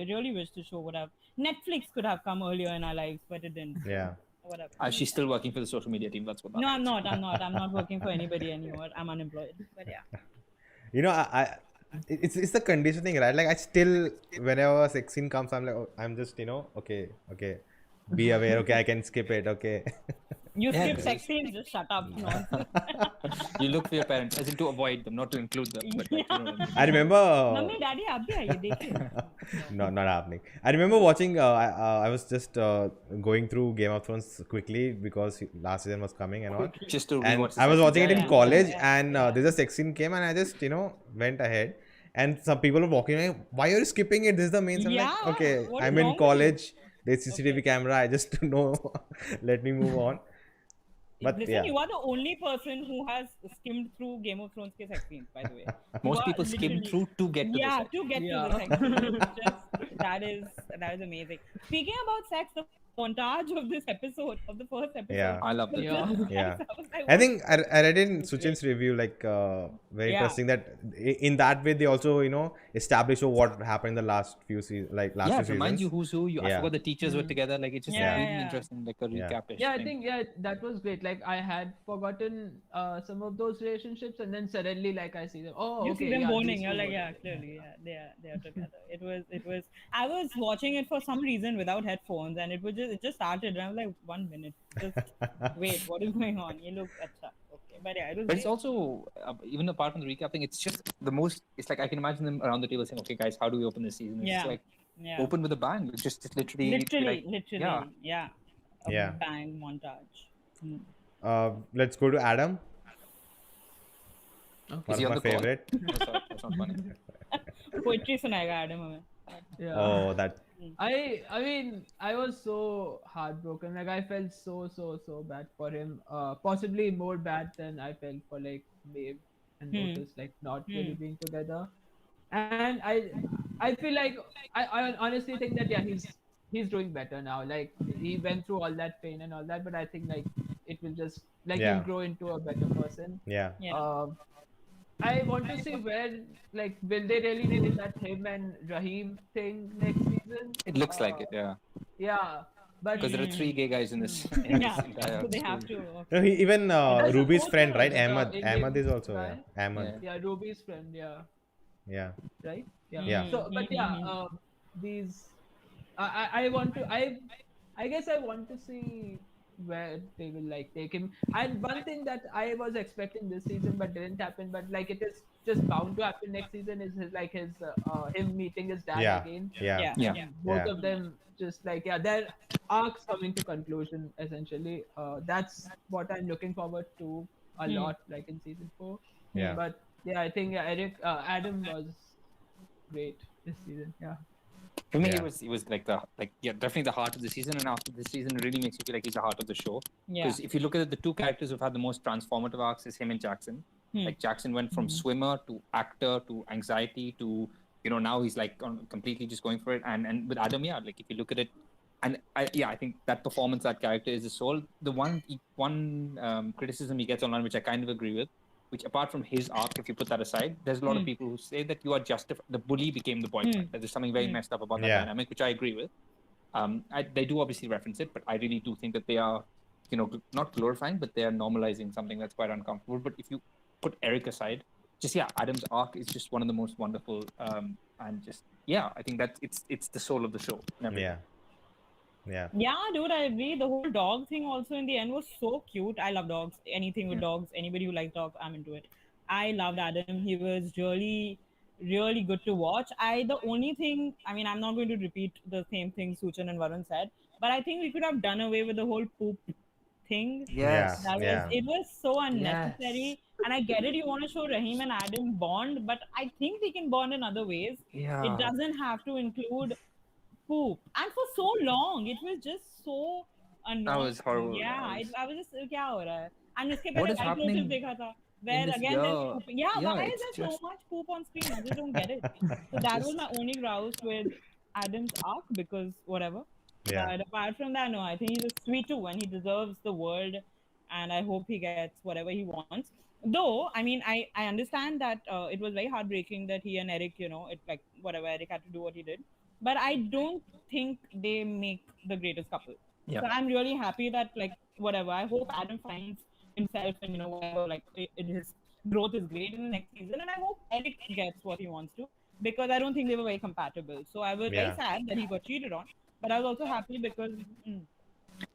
Speaker 2: really wish the show would have. Netflix could have come earlier in our lives, but it didn't.
Speaker 3: Yeah.
Speaker 2: Whatever.
Speaker 1: she's still working for the social media team. That's what.
Speaker 2: No, I'm not. I'm not working for anybody anymore. I'm unemployed. But yeah.
Speaker 3: It's the condition thing, right? Like, I still, whenever sex scene comes, I'm like, oh, I'm just, okay, be aware, okay, I can skip it, okay.
Speaker 2: You skip
Speaker 1: because-
Speaker 2: sex scenes, just shut up. Nonsense.
Speaker 1: You look for your parents, as in to avoid them, not to include them. But like, you know what I mean.
Speaker 3: I remember,
Speaker 2: Mummy, daddy, aap bhi aiye, dekhiye.
Speaker 3: no, not happening. I remember watching, I was just going through Game of Thrones quickly because last season was coming and all.
Speaker 1: Just to
Speaker 3: And
Speaker 1: rewatch the
Speaker 3: I was
Speaker 1: sex
Speaker 3: watching it
Speaker 1: scenes.
Speaker 3: in college, and there's a sex scene came, and I just went ahead, and some people were walking away. Why are you skipping it? This is the main. I'm like,
Speaker 2: Yeah,
Speaker 3: okay,
Speaker 2: what
Speaker 3: I'm
Speaker 2: is
Speaker 3: in
Speaker 2: wrong with you?
Speaker 3: college. There's CCTV camera. I just know. Let me move on. But
Speaker 2: Listen,
Speaker 3: yeah,
Speaker 2: you are the only person who has skimmed through Game of Thrones ke sex scenes, by the way.
Speaker 1: Most
Speaker 2: You are
Speaker 1: people skim
Speaker 2: literally-
Speaker 1: through to get to the
Speaker 2: Yeah,
Speaker 1: sex.
Speaker 2: to get to
Speaker 4: Yeah.
Speaker 2: the sex scene. That is amazing. Speaking about sex, the montage of this episode, of the first episode.
Speaker 3: Yeah.
Speaker 1: I love that.
Speaker 4: Yeah.
Speaker 3: yeah.
Speaker 2: I was like,
Speaker 3: I think I read in Suchin's review, like, very
Speaker 2: Yeah.
Speaker 3: interesting that in that way they also establish what happened in the last few seasons, like last
Speaker 1: Yeah,
Speaker 3: few
Speaker 1: it
Speaker 3: seasons.
Speaker 1: reminds you who's who. I
Speaker 3: Yeah.
Speaker 1: forgot the teachers were together. Like it's just
Speaker 2: Yeah,
Speaker 1: really
Speaker 2: yeah.
Speaker 1: interesting, like a
Speaker 3: Yeah.
Speaker 1: recap.
Speaker 4: Yeah, I think that was great. Like I had forgotten some of those relationships, and then suddenly like I see them. Oh,
Speaker 2: you
Speaker 4: okay.
Speaker 2: see them
Speaker 4: yeah,
Speaker 2: boning.
Speaker 4: these
Speaker 2: You're
Speaker 4: two
Speaker 2: like,
Speaker 4: were
Speaker 2: yeah,
Speaker 4: together.
Speaker 2: clearly, yeah, they are together. It was. I was watching it for some reason without headphones, and it just started, and I was like, 1 minute, just wait, what is going on? You look acha. Okay, but yeah, it was.
Speaker 1: But it's
Speaker 2: great.
Speaker 1: also even apart from the recap thing, it's just the most. It's like I can imagine them around the table saying, "Okay, guys, how do we open this season?" It's
Speaker 2: Yeah.
Speaker 1: just like
Speaker 2: Yeah.
Speaker 1: open with a bang. It's just literally, be
Speaker 2: Literally,
Speaker 1: like,
Speaker 2: yeah. A
Speaker 3: Yeah.
Speaker 2: bang montage.
Speaker 3: Let's go to Adam.
Speaker 4: Okay.
Speaker 1: Is he
Speaker 3: One
Speaker 1: on
Speaker 3: of
Speaker 1: the
Speaker 3: my
Speaker 1: call?
Speaker 3: favorite.
Speaker 1: That's not funny.
Speaker 2: Poetry sunayega Adam hame.
Speaker 4: Yeah.
Speaker 3: Oh, that.
Speaker 4: I mean I was so heartbroken. Like I felt so bad for him. Possibly more bad than I felt for like Maeve and Motis, like not really being together. And I feel like I honestly think that yeah he's doing better now. Like he went through all that pain and all that, but I think like it will just like
Speaker 3: Yeah.
Speaker 4: he'll grow into a better person.
Speaker 3: Yeah.
Speaker 2: Yeah.
Speaker 4: I want to see where, like, will they really do that him and Raheem thing next season?
Speaker 1: It looks like it, yeah.
Speaker 4: Yeah, but
Speaker 1: Because there are 3 gay guys in this, in this
Speaker 2: Yeah,
Speaker 1: entire
Speaker 2: so they have
Speaker 1: story.
Speaker 2: to.
Speaker 3: No, even
Speaker 4: there's a
Speaker 3: Ruby's
Speaker 4: fourth
Speaker 3: friend, right?
Speaker 4: one,
Speaker 3: Ahmed.
Speaker 4: Indian
Speaker 3: Ahmed is also
Speaker 4: guy.
Speaker 3: Ahmed.
Speaker 4: Yeah, Ruby's friend. Yeah,
Speaker 3: Yeah.
Speaker 4: right. Yeah.
Speaker 3: Yeah.
Speaker 4: So, but yeah, these. I want to. I guess I want to see where they will like take him. And one thing that I was expecting this season but didn't happen, but like it is just bound to happen next season is his him meeting his dad
Speaker 3: Yeah.
Speaker 4: again.
Speaker 3: Yeah.
Speaker 1: Yeah.
Speaker 2: Yeah.
Speaker 4: Both
Speaker 3: Yeah.
Speaker 4: of them just like their arcs coming to conclusion essentially. That's what I'm looking forward to a lot, like in season 4.
Speaker 3: Yeah.
Speaker 4: But yeah, I think Adam was great this season. Yeah.
Speaker 1: For me,
Speaker 3: Yeah.
Speaker 1: he was like definitely the heart of the season, and after this season, it really makes you feel like he's the heart of the show.
Speaker 2: Yeah.
Speaker 1: Because if you look at it, the 2 characters who've had the most transformative arcs is him and Jackson. Like Jackson went from swimmer to actor to anxiety to now he's like completely just going for it. And with Adam, yeah, like if you look at it, and I think that performance, that character is the soul. The one criticism he gets online, which I kind of agree with, which apart from his arc, if you put that aside, there's a lot of people who say that you are the bully became the boyfriend. That there's something very messed up about that dynamic, which I agree with. They do obviously reference it, but I really do think that they are, not glorifying, but they are normalizing something that's quite uncomfortable. But if you put Eric aside, Adam's arc is just one of the most wonderful, and I think that it's the soul of the show.
Speaker 3: Yeah. Yeah.
Speaker 2: Yeah, dude, I agree. The whole dog thing also in the end was so cute. I love dogs. Anything with dogs. Anybody who likes dogs, I'm into it. I loved Adam. He was really, really good to watch. The only thing, I mean, I'm not going to repeat the same thing Suchin and Varun said, but I think we could have done away with the whole poop thing.
Speaker 1: Yes.
Speaker 2: It was so unnecessary. And I get it, you want to show Raheem and Adam bond, but I think they can bond in other ways.
Speaker 1: Yeah.
Speaker 2: It doesn't have to include poop. And for so long, it was just so annoying.
Speaker 1: That was horrible.
Speaker 2: Yeah, I was just, kya ho raha hai? And uske
Speaker 1: What
Speaker 2: pehle
Speaker 1: is
Speaker 2: White
Speaker 1: happening
Speaker 2: Lotus dekha tha, where
Speaker 1: this
Speaker 2: again
Speaker 1: year?
Speaker 2: there's pooping. Yeah, why is
Speaker 1: it's
Speaker 2: there so
Speaker 1: just-
Speaker 2: much poop on screen? I just don't get it. So that was my only grouse with Adam's arc, because whatever.
Speaker 3: Yeah.
Speaker 2: But apart from that, no, I think he's a sweet too, and he deserves the world, and I hope he gets whatever he wants. Though, I mean, I understand that it was very heartbreaking that he and Eric, it's like whatever, Eric had to do what he did. But I don't think they make the greatest couple.
Speaker 1: Yeah.
Speaker 2: So I'm really happy that, like, whatever, I hope Adam finds himself and, whatever, like, his growth is great in the next season. And I hope Eric gets what he wants to, because I don't think they were very compatible. So I was very sad that he got cheated on. But I was also happy because...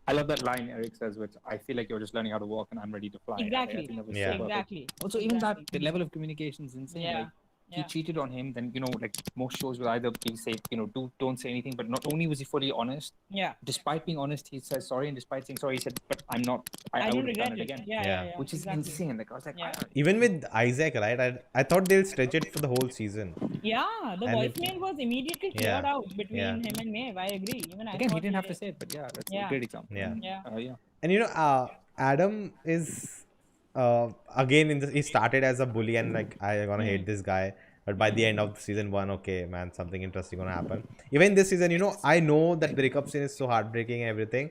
Speaker 1: I love that line Eric says, which I feel like you're just learning how to walk and I'm ready to fly.
Speaker 2: Exactly.
Speaker 1: I think that was
Speaker 3: Yeah.
Speaker 1: so perfect.
Speaker 2: Exactly.
Speaker 1: Also, even that, the level of communication is insane.
Speaker 2: Yeah.
Speaker 1: Like, he cheated on him, then, like most shows will either be say, don't say anything, but not only was he fully honest,
Speaker 2: Yeah.
Speaker 1: despite being honest, he says sorry, and despite saying sorry, he said, but I'm not,
Speaker 2: I
Speaker 1: I
Speaker 2: don't
Speaker 1: would have
Speaker 2: regret
Speaker 1: done it again.
Speaker 2: Yeah.
Speaker 1: Which is
Speaker 2: exactly.
Speaker 1: insane. Like, I was like,
Speaker 2: Yeah.
Speaker 3: Even with Isaac, right? I thought they'll stretch it for the whole season.
Speaker 2: Yeah, the
Speaker 3: And it-
Speaker 2: voicemail was immediately cleared out between him and Maeve. I agree. Even I
Speaker 1: Again, he
Speaker 2: thought
Speaker 1: didn't have to say it, but yeah, that's a great example.
Speaker 3: Yeah.
Speaker 2: Yeah.
Speaker 3: And Adam is again he started as a bully and like I'm gonna hate this guy, but by the end of season 1, okay man, something interesting gonna happen. Even this season, I know that breakup scene is so heartbreaking and everything,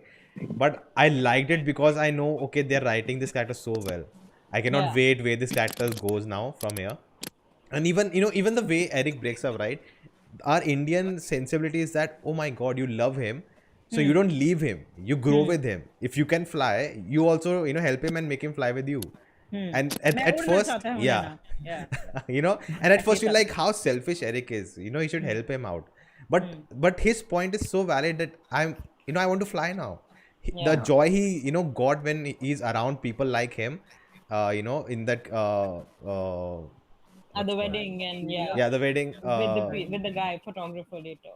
Speaker 3: but I liked it because I know, okay, they're writing this character so well. I cannot wait where this character goes now from here. And even the way Eric breaks up, right? Our Indian sensibility is that, oh my god, you love him, so you don't leave him, you grow with him. If you can fly, you also help him and make him fly with you. And at first, and at first you're like, how selfish Eric is, he should help him out, but his point is so valid that I want to fly now. The joy he got when he's around people like him, in that
Speaker 2: At the wedding and
Speaker 3: the wedding
Speaker 2: with the guy photographer later.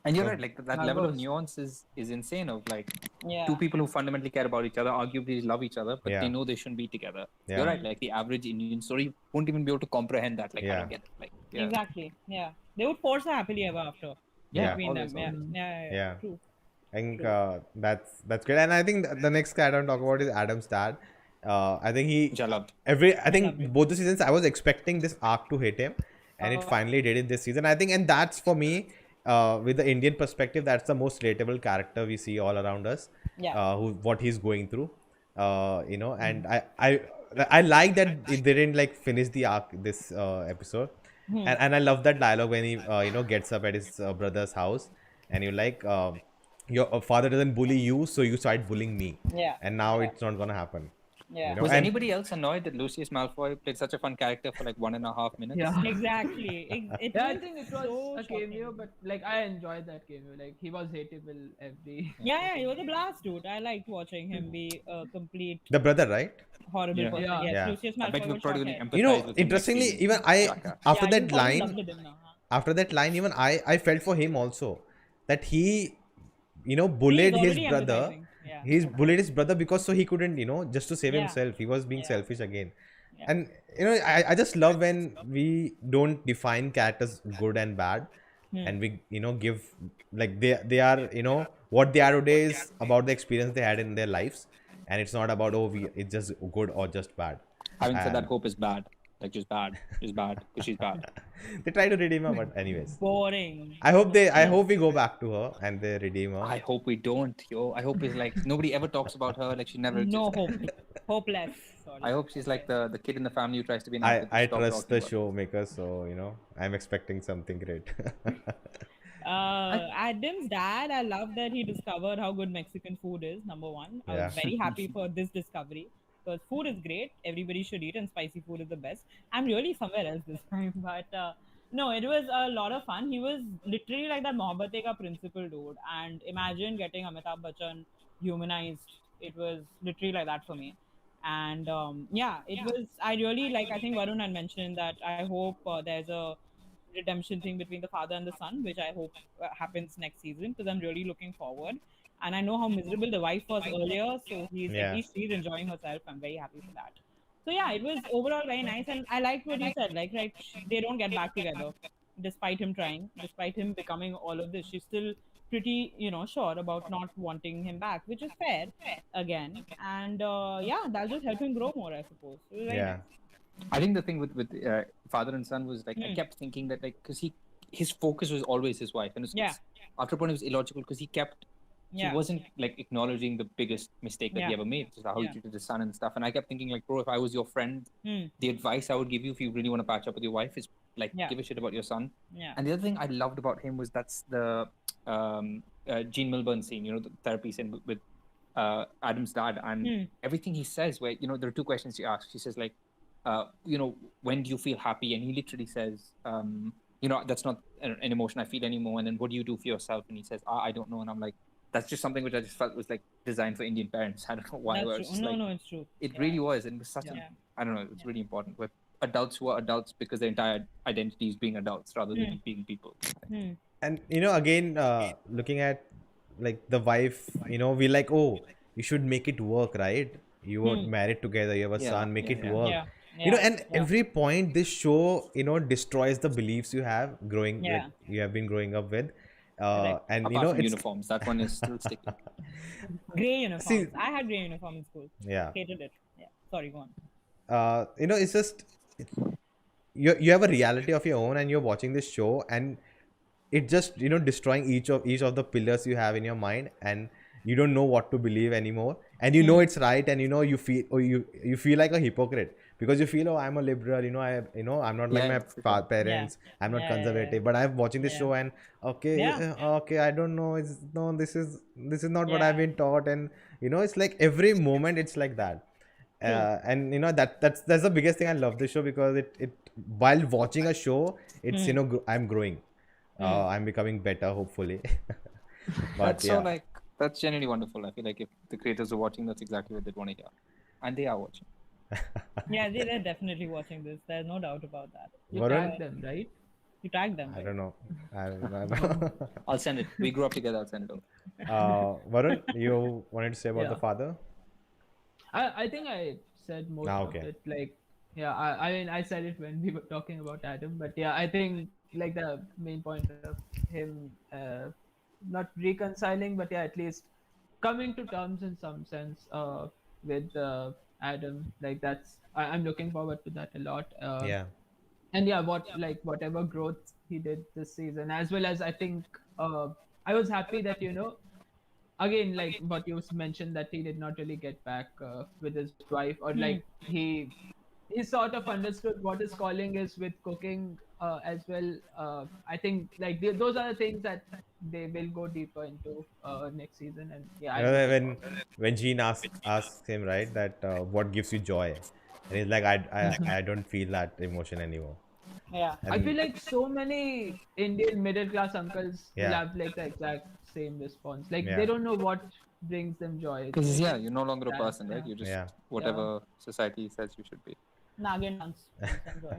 Speaker 1: And you're right, like that level of nuance is insane. Of like two people who fundamentally care about each other, arguably love each other, but they know they shouldn't be together. You're right, like the average Indian story won't even be able to comprehend that. Like I don't get it. Like
Speaker 2: Exactly. Yeah. They would force a happily ever after between them. Yeah. True.
Speaker 3: I think that's great. And I think the next guy I don't talk about is Adam's dad. I think
Speaker 1: which I loved.
Speaker 3: I think both the seasons I was expecting this arc to hit him, and it finally did it this season. I think, and that's for me, with the Indian perspective, that's the most relatable character we see all around us.
Speaker 2: Yeah.
Speaker 3: What he's going through, and I I like that they didn't like finish the arc this episode, and I love that dialogue when he gets up at his brother's house, and you're like, your father doesn't bully you, so you start bullying me,
Speaker 2: Yeah.
Speaker 3: and now
Speaker 2: Yeah.
Speaker 3: it's not gonna happen.
Speaker 2: Yeah.
Speaker 1: Was
Speaker 3: and
Speaker 1: anybody else annoyed that Lucius Malfoy played such a fun character for like 1.5 minutes?
Speaker 4: Yeah.
Speaker 2: Exactly. It
Speaker 4: Yeah, I
Speaker 2: was
Speaker 4: think it was
Speaker 2: so
Speaker 4: a cameo,
Speaker 2: shocking.
Speaker 4: but like I enjoyed that cameo. Like he was hateable every.
Speaker 2: Yeah, he was a blast, dude. I liked watching him be a complete
Speaker 3: the brother, right?
Speaker 2: horrible
Speaker 1: Yeah.
Speaker 2: person.
Speaker 4: Yeah.
Speaker 2: Yes,
Speaker 3: Yeah.
Speaker 2: Lucius
Speaker 1: I bet
Speaker 2: Malfoy
Speaker 1: you're
Speaker 2: was
Speaker 1: probably going
Speaker 2: shocking.
Speaker 1: to empathize with him.
Speaker 3: Interestingly,
Speaker 1: next
Speaker 3: even
Speaker 1: season.
Speaker 3: I
Speaker 1: Shaka.
Speaker 3: after
Speaker 2: Yeah,
Speaker 3: that
Speaker 2: you fall in love
Speaker 3: line,
Speaker 2: with him now, huh?
Speaker 3: after that line, even I felt for him also, that he
Speaker 2: He's
Speaker 3: bullied his
Speaker 2: already
Speaker 3: brother.
Speaker 2: empathizing. Yeah.
Speaker 3: He's bullied his brother because so he couldn't just to save
Speaker 2: Yeah.
Speaker 3: himself. He was being
Speaker 2: Yeah.
Speaker 3: selfish again.
Speaker 2: Yeah.
Speaker 3: And I just love when we don't define characters good and bad, and we give like they are what they are today is about the experience they had in their lives, and it's not about it's just good or just bad.
Speaker 1: Having said that,
Speaker 3: And
Speaker 1: Hope is bad. Like just bad, because she's bad.
Speaker 3: they try to redeem her, but anyways,
Speaker 2: Boring.
Speaker 3: I hope we go back to her and they redeem her.
Speaker 1: I hope we don't, yo. I hope it's like nobody ever talks about her. Like she never exists.
Speaker 2: No hope. Hopeless. Sorry.
Speaker 1: I hope she's like the kid in the family who tries to be an
Speaker 3: I
Speaker 1: actor.
Speaker 3: I
Speaker 1: Stop
Speaker 3: trust
Speaker 1: talking
Speaker 3: the
Speaker 1: about it.
Speaker 3: show makers, so I'm expecting something great.
Speaker 2: Adam's dad, I love that he discovered how good Mexican food is, number one. I
Speaker 3: Yeah.
Speaker 2: was very happy for this discovery because food is great. Everybody should eat, and spicy food is the best. I'm really somewhere else this time, but no, it was a lot of fun. He was literally like that Mohabbat Ka principal dude, and imagine getting Amitabh Bachchan humanized. It was literally like that for me. And yeah, it was. I really like. I think Varun had mentioned that. I hope there's a redemption thing between the father and the son, which I hope happens next season because I'm really looking forward. And I know how miserable the wife was earlier, so
Speaker 3: Yeah.
Speaker 2: at least she's enjoying herself. I'm very happy for that. So yeah, it was overall very nice, and I liked what you said. Like, right, they don't get back together, despite him trying, despite him becoming all of this. She's still pretty, sure about not wanting him back, which is fair, again. And yeah, that'll just help him grow more, I suppose. It was very
Speaker 3: Yeah.
Speaker 2: nice.
Speaker 1: I think the thing with father and son was like I kept thinking that like because his focus was always his wife, and
Speaker 2: Yeah.
Speaker 1: after a point it was illogical because he
Speaker 2: Yeah.
Speaker 1: wasn't like acknowledging the biggest mistake that he
Speaker 2: Yeah.
Speaker 1: ever made, just how he
Speaker 2: Yeah.
Speaker 1: treated his son and stuff. And I kept thinking like, bro, if I was your friend,
Speaker 2: Hmm.
Speaker 1: the advice I would give you if you really want to patch up with your wife is like
Speaker 2: Yeah.
Speaker 1: give a shit about your son.
Speaker 2: Yeah.
Speaker 1: And the other thing I loved about him was that's the Gene Milburn scene, the therapy scene with Adam's dad, and everything he says. Where there are two questions she asks. She says like, when do you feel happy? And he literally says, that's not an emotion I feel anymore. And then what do you do for yourself? And he says, I don't know. And I'm like, that's just something which I just felt was like designed for Indian parents. I don't know why.
Speaker 2: That's
Speaker 1: Where
Speaker 2: true.
Speaker 1: it's just
Speaker 2: No,
Speaker 1: like,
Speaker 2: no, it's true.
Speaker 1: it really was, and it was such
Speaker 2: Yeah.
Speaker 1: I don't know. It's really important with adults who are adults because their entire identity is being adults rather than being people.
Speaker 3: And again, looking at like the wife, we like, oh, you should make it work, right? You were married together, you have a
Speaker 1: Yeah,
Speaker 3: son, make
Speaker 1: yeah,
Speaker 3: it
Speaker 1: yeah.
Speaker 3: work.
Speaker 2: Yeah.
Speaker 3: And
Speaker 2: Yeah.
Speaker 3: every point this show destroys the beliefs you have growing
Speaker 2: Yeah.
Speaker 3: like, you have been growing up with,
Speaker 2: Correct.
Speaker 3: and
Speaker 1: Apart from
Speaker 3: it's
Speaker 1: uniforms, that one is still sticking.
Speaker 2: Gray uniforms.
Speaker 3: See-
Speaker 2: I had gray uniform in school.
Speaker 3: yeah.
Speaker 2: Hated it. Yeah. Sorry, go on.
Speaker 3: It's just you have a reality of your own, and you're watching this show, and it just destroying each of the pillars you have in your mind, and you don't know what to believe anymore, and it's right, and you feel you feel like a hypocrite because you feel, oh, I'm a liberal, I'm not like
Speaker 1: Yeah,
Speaker 3: my
Speaker 1: for sure.
Speaker 3: parents, I'm not
Speaker 2: Yeah,
Speaker 3: conservative, but I'm watching this
Speaker 2: Yeah.
Speaker 3: show and okay,
Speaker 2: Yeah.
Speaker 3: okay, I don't know, this is not what
Speaker 2: Yeah.
Speaker 3: I've been taught, and it's like every moment it's like that. And that's the biggest thing I love this show, because it while watching a show, it's I'm growing, I'm becoming better, hopefully. But
Speaker 1: That's
Speaker 3: yeah,
Speaker 1: so like that's genuinely wonderful. I feel like if the creators are watching, that's exactly what they'd want to hear, and they are watching.
Speaker 2: Yeah, they're definitely watching this. There's no doubt about that.
Speaker 4: You
Speaker 3: Varun?
Speaker 4: tagged them, right?
Speaker 2: You tagged them.
Speaker 3: I
Speaker 2: Right?
Speaker 3: don't know. I don't know.
Speaker 1: I'll send it. We grew up together. I'll send it over.
Speaker 3: Varun, you wanted to say about the
Speaker 4: Yeah.
Speaker 3: father?
Speaker 4: I think I said most of
Speaker 3: okay.
Speaker 4: it. Like, yeah, I mean, I said it when we were talking about Adam, but yeah, I think like the main point of him not reconciling, but yeah, at least coming to terms in some sense with Adam. Like I'm looking forward to that a lot.
Speaker 3: Yeah.
Speaker 4: And yeah, whatever growth he did this season, as well as I think I was happy that again, like what you mentioned, that he did not really get back with his wife, or like he sort of understood what his calling is with cooking as well. I think like those are the things that they will go deeper into next season, and yeah, I'm looking
Speaker 3: When
Speaker 4: forward.
Speaker 3: Jean asks him, right, that what gives you joy, and he's like, I don't feel that emotion anymore.
Speaker 2: Yeah.
Speaker 4: I feel
Speaker 3: And
Speaker 4: like so many Indian middle class uncles will
Speaker 3: yeah,
Speaker 4: have like the exact same response. Like they
Speaker 3: yeah,
Speaker 4: don't know what brings them joy. It's
Speaker 1: Because
Speaker 4: like
Speaker 1: yeah, you're no longer a
Speaker 4: that.
Speaker 1: person, right?
Speaker 4: Yeah.
Speaker 1: You're just
Speaker 3: yeah.
Speaker 1: whatever society says you should be.
Speaker 2: Nagin dance. Enjoy.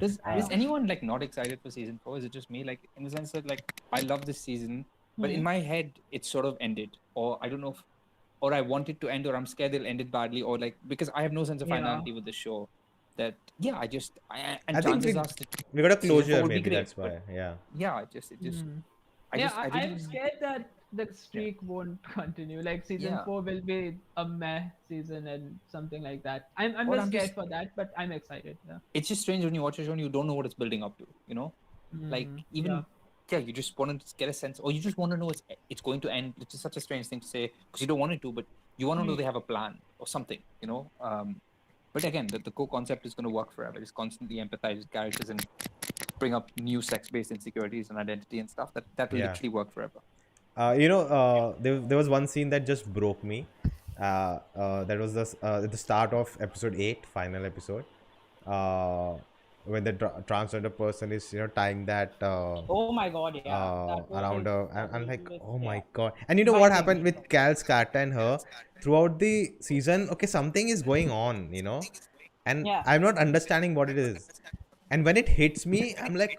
Speaker 1: Is anyone like not excited for season 4? Is it just me? Like in the sense that like I love this season, but in my head it sort of ended, or I don't know if, or I want it to end, or I'm scared they'll end it badly, or like because I have no sense of
Speaker 2: Yeah.
Speaker 1: finality with the show. That yeah, and
Speaker 3: I think
Speaker 1: chances are
Speaker 3: we got a
Speaker 1: season 4
Speaker 3: closure,
Speaker 1: would be
Speaker 3: maybe
Speaker 1: great,
Speaker 3: that's why. Yeah.
Speaker 1: yeah, it just
Speaker 4: Yeah,
Speaker 1: I
Speaker 4: I'm
Speaker 1: didn't.
Speaker 4: scared that the streak won't continue. Like season
Speaker 1: Yeah.
Speaker 4: 4 will be a meh season and something like that. I'm
Speaker 1: Or
Speaker 4: just
Speaker 1: I'm
Speaker 4: scared
Speaker 1: just-
Speaker 4: for that, but I'm excited. Yeah.
Speaker 1: It's just strange when you watch a show and you don't know what it's building up to. You know, like even
Speaker 4: Yeah.
Speaker 1: you just want to get a sense, or you just want to know it's going to end, which is such a strange thing to say because you don't want it to, but you want to know they have a plan or something, you know. But again, the core concept is going to work forever. Just constantly empathize with characters and bring up new sex-based insecurities and identity and stuff. That will
Speaker 3: Yeah.
Speaker 1: literally work forever.
Speaker 3: There was one scene that just broke me. That was at the start of episode 8, final episode. When the transgender person is, tying that
Speaker 2: Oh my god, yeah. That was
Speaker 3: around
Speaker 2: like-
Speaker 3: her, and I'm like, oh my god. And
Speaker 2: Binding.
Speaker 3: what happened with Cal's cat and her throughout the season? Okay, something is going on, and
Speaker 2: Yeah.
Speaker 3: I'm not understanding what it is. And when it hits me, I'm like,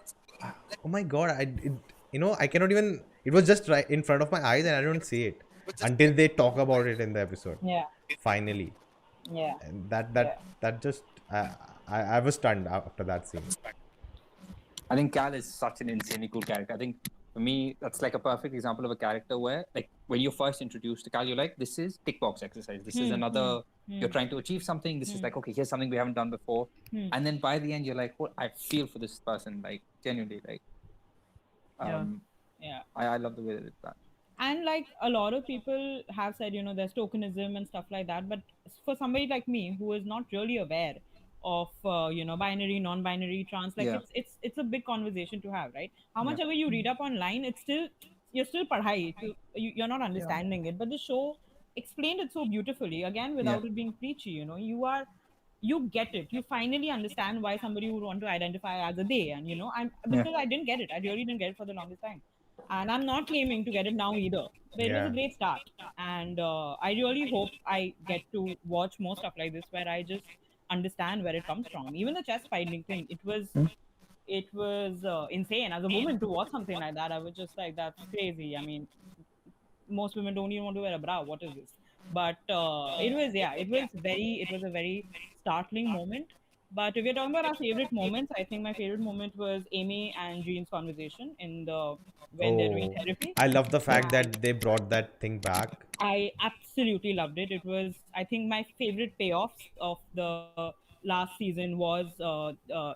Speaker 3: oh my god, I cannot even. It was just right in front of my eyes, and I don't see it until they talk about it in the episode.
Speaker 2: Yeah.
Speaker 3: Finally,
Speaker 2: Yeah.
Speaker 3: and that just I was stunned after that scene.
Speaker 1: I think Cal is such an insanely cool character. I think for me, that's like a perfect example of a character where, like, when you're first introduced to Cal, you're like, this is tick box exercise. This is another, you're trying to achieve something. This is like, okay, here's something we haven't done before. And then by the end, you're like, well, I feel for this person, like, genuinely, like,
Speaker 2: Yeah.
Speaker 1: I love the way that it's done.
Speaker 2: And like a lot of people have said, there's tokenism and stuff like that. But for somebody like me who is not really aware of, binary, non-binary, trans, like
Speaker 1: Yeah.
Speaker 2: it's a big conversation to have, right? How much ever you read up online, you're still padhai. You're not understanding it. But the show explained it so beautifully, again, without it being preachy. You get it. You finally understand why somebody would want to identify as a they, and because I didn't get it. I really didn't get it for the longest time. And I'm not claiming to get it now either. But it was
Speaker 3: Yeah.
Speaker 2: a great start. And I really hope I get to watch more stuff like this where I just understand where it comes from. Even the chest fighting thing, it was insane. As a woman to watch something like that, I was just like, that's crazy. I mean, most women don't even want to wear a bra. What is this? But it was a very startling moment. But if we're talking about our favorite moments, I think my favorite moment was Aimee and Jean's conversation when they're doing therapy.
Speaker 3: I love the fact that they brought that thing back.
Speaker 2: I absolutely loved it. It was, I think, my favorite payoffs of the last season was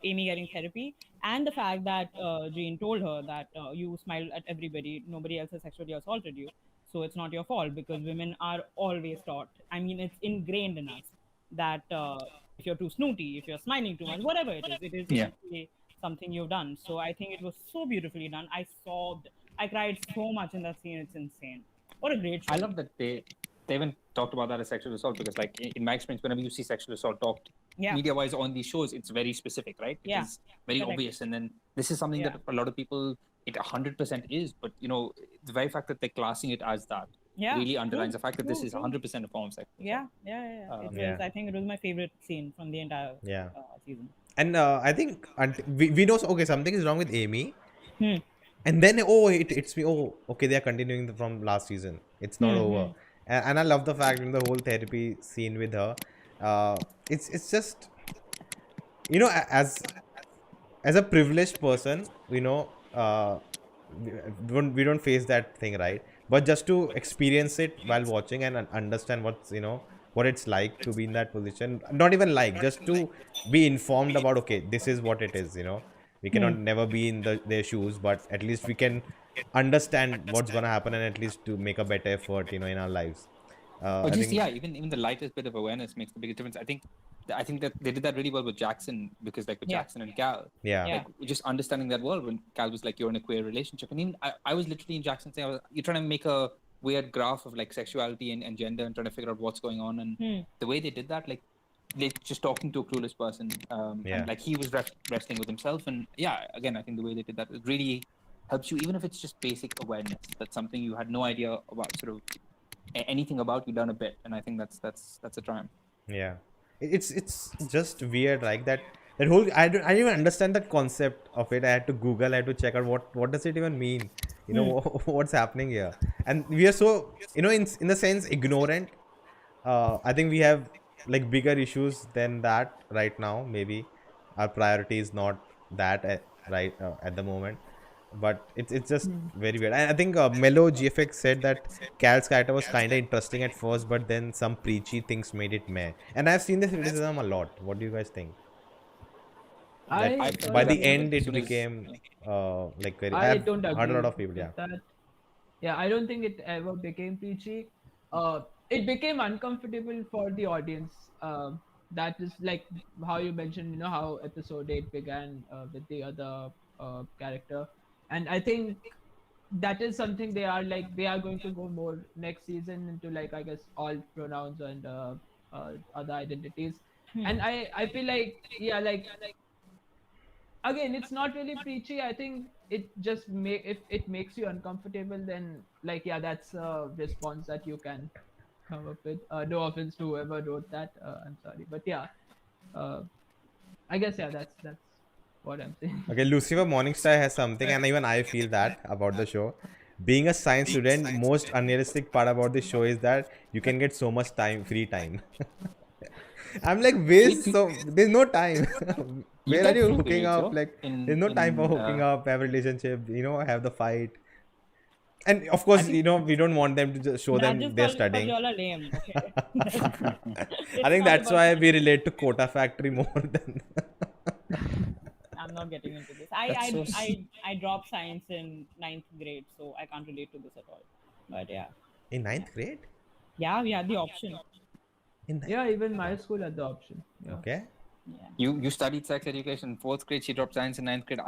Speaker 2: Aimee getting therapy, and the fact that Jean told her that you smile at everybody, nobody else has sexually assaulted you, so it's not your fault, because women are always taught. I mean, it's ingrained in us that if you're too snooty, if you're smiling too much, whatever it is actually something you've done. So I think it was so beautifully done. I sobbed. I cried so much in that scene. It's insane. What a great show.
Speaker 1: I love that they haven't talked about that as sexual assault, because like in my experience, whenever you see sexual assault talked media wise on these shows, it's very specific, right?
Speaker 2: Yeah.
Speaker 1: It's very
Speaker 2: Correct.
Speaker 1: obvious. And then this is something that a lot of people, it 100% is, but the very fact that they're classing it as that really underlines the fact that this is 100% a form of sex.
Speaker 2: Yeah. I think it was my favorite scene from the entire season.
Speaker 3: And I think we know, okay, something is wrong with Aimee. And then, it's me. Oh, okay, they are continuing from last season. It's not over. And I love the fact in the whole therapy scene with her. It's just, as a privileged person, we don't face that thing, right? But just to experience it while watching and understand what it's like to be in that position. Not even just to be informed about, okay, this is what it is. We cannot never be in their shoes, but at least we can understand what's gonna happen and at least to make a better effort, in our lives.
Speaker 1: Or
Speaker 3: I
Speaker 1: just
Speaker 3: think
Speaker 1: even the lightest bit of awareness makes the biggest difference. I think that they did that really well with Jackson, because like with
Speaker 2: Yeah.
Speaker 1: Jackson and Cal,
Speaker 3: yeah.
Speaker 2: Yeah.
Speaker 1: like just understanding that world when Cal was like, you're in a queer relationship, and even I was literally in Jackson saying, you're trying to make a weird graph of like sexuality and gender and trying to figure out what's going on, and the way they did that, like they just talking to a clueless person,
Speaker 3: Yeah.
Speaker 1: and like he was wrestling with himself, and again, I think the way they did that, it really helps you, even if it's just basic awareness. That's something you had no idea about, sort of anything about, you learn a bit, and I think that's a triumph.
Speaker 3: Yeah, it's just weird like that. That whole I didn't even understand the concept of it. I had to Google. I had to check out what does it even mean. What's happening here. And we are so in the sense ignorant. I think we have like bigger issues than that right now. Maybe our priority is not that at the moment. But it's just very weird. I think Mellow GFX said that Cal's character was kind of interesting at first, but then some preachy things made it meh. And I've seen this criticism a lot. What do you guys think? That by the end it became like very.
Speaker 4: I
Speaker 3: I've
Speaker 4: don't
Speaker 3: heard
Speaker 4: agree
Speaker 3: a lot of people.
Speaker 4: with
Speaker 3: Yeah,
Speaker 4: that. Yeah, I don't think it ever became preachy. It became uncomfortable for the audience. That is like how you mentioned, how episode 8 began with the other character. And I think that is something they are going to go more next season into, like, I guess, all pronouns and other identities. And I feel like, like, again, it's not really preachy. I think it just if it makes you uncomfortable, then like, that's a response that you can come up with. No offense to whoever wrote that. I'm sorry, but I guess that's what I'm saying.
Speaker 3: okay, Lucifer Morningstar has something, and even I feel that about the show. Being a science student, most unrealistic part about the show is that you can get so much free time. I'm like, there's no time. Where are
Speaker 1: get
Speaker 3: you
Speaker 1: free
Speaker 3: hooking
Speaker 1: periods,
Speaker 3: up?
Speaker 1: yo,
Speaker 3: Like, there's no time for hooking up, have a relationship, have the fight. And of course, we don't want them to just show
Speaker 2: That
Speaker 3: them
Speaker 2: just
Speaker 3: they're
Speaker 2: called
Speaker 3: studying.
Speaker 2: y'all are lame. Okay.
Speaker 3: I think that's why we relate to Quota Factory more than.
Speaker 2: I'm not getting into this. I dropped science in 9th grade, so I can't relate to this at all. But yeah.
Speaker 3: In 9th grade?
Speaker 2: Yeah, we had the option.
Speaker 4: Yeah, even my school had the option. Yeah.
Speaker 3: Okay.
Speaker 2: Yeah.
Speaker 1: You studied sex education in 4th grade. She dropped science in 9th grade.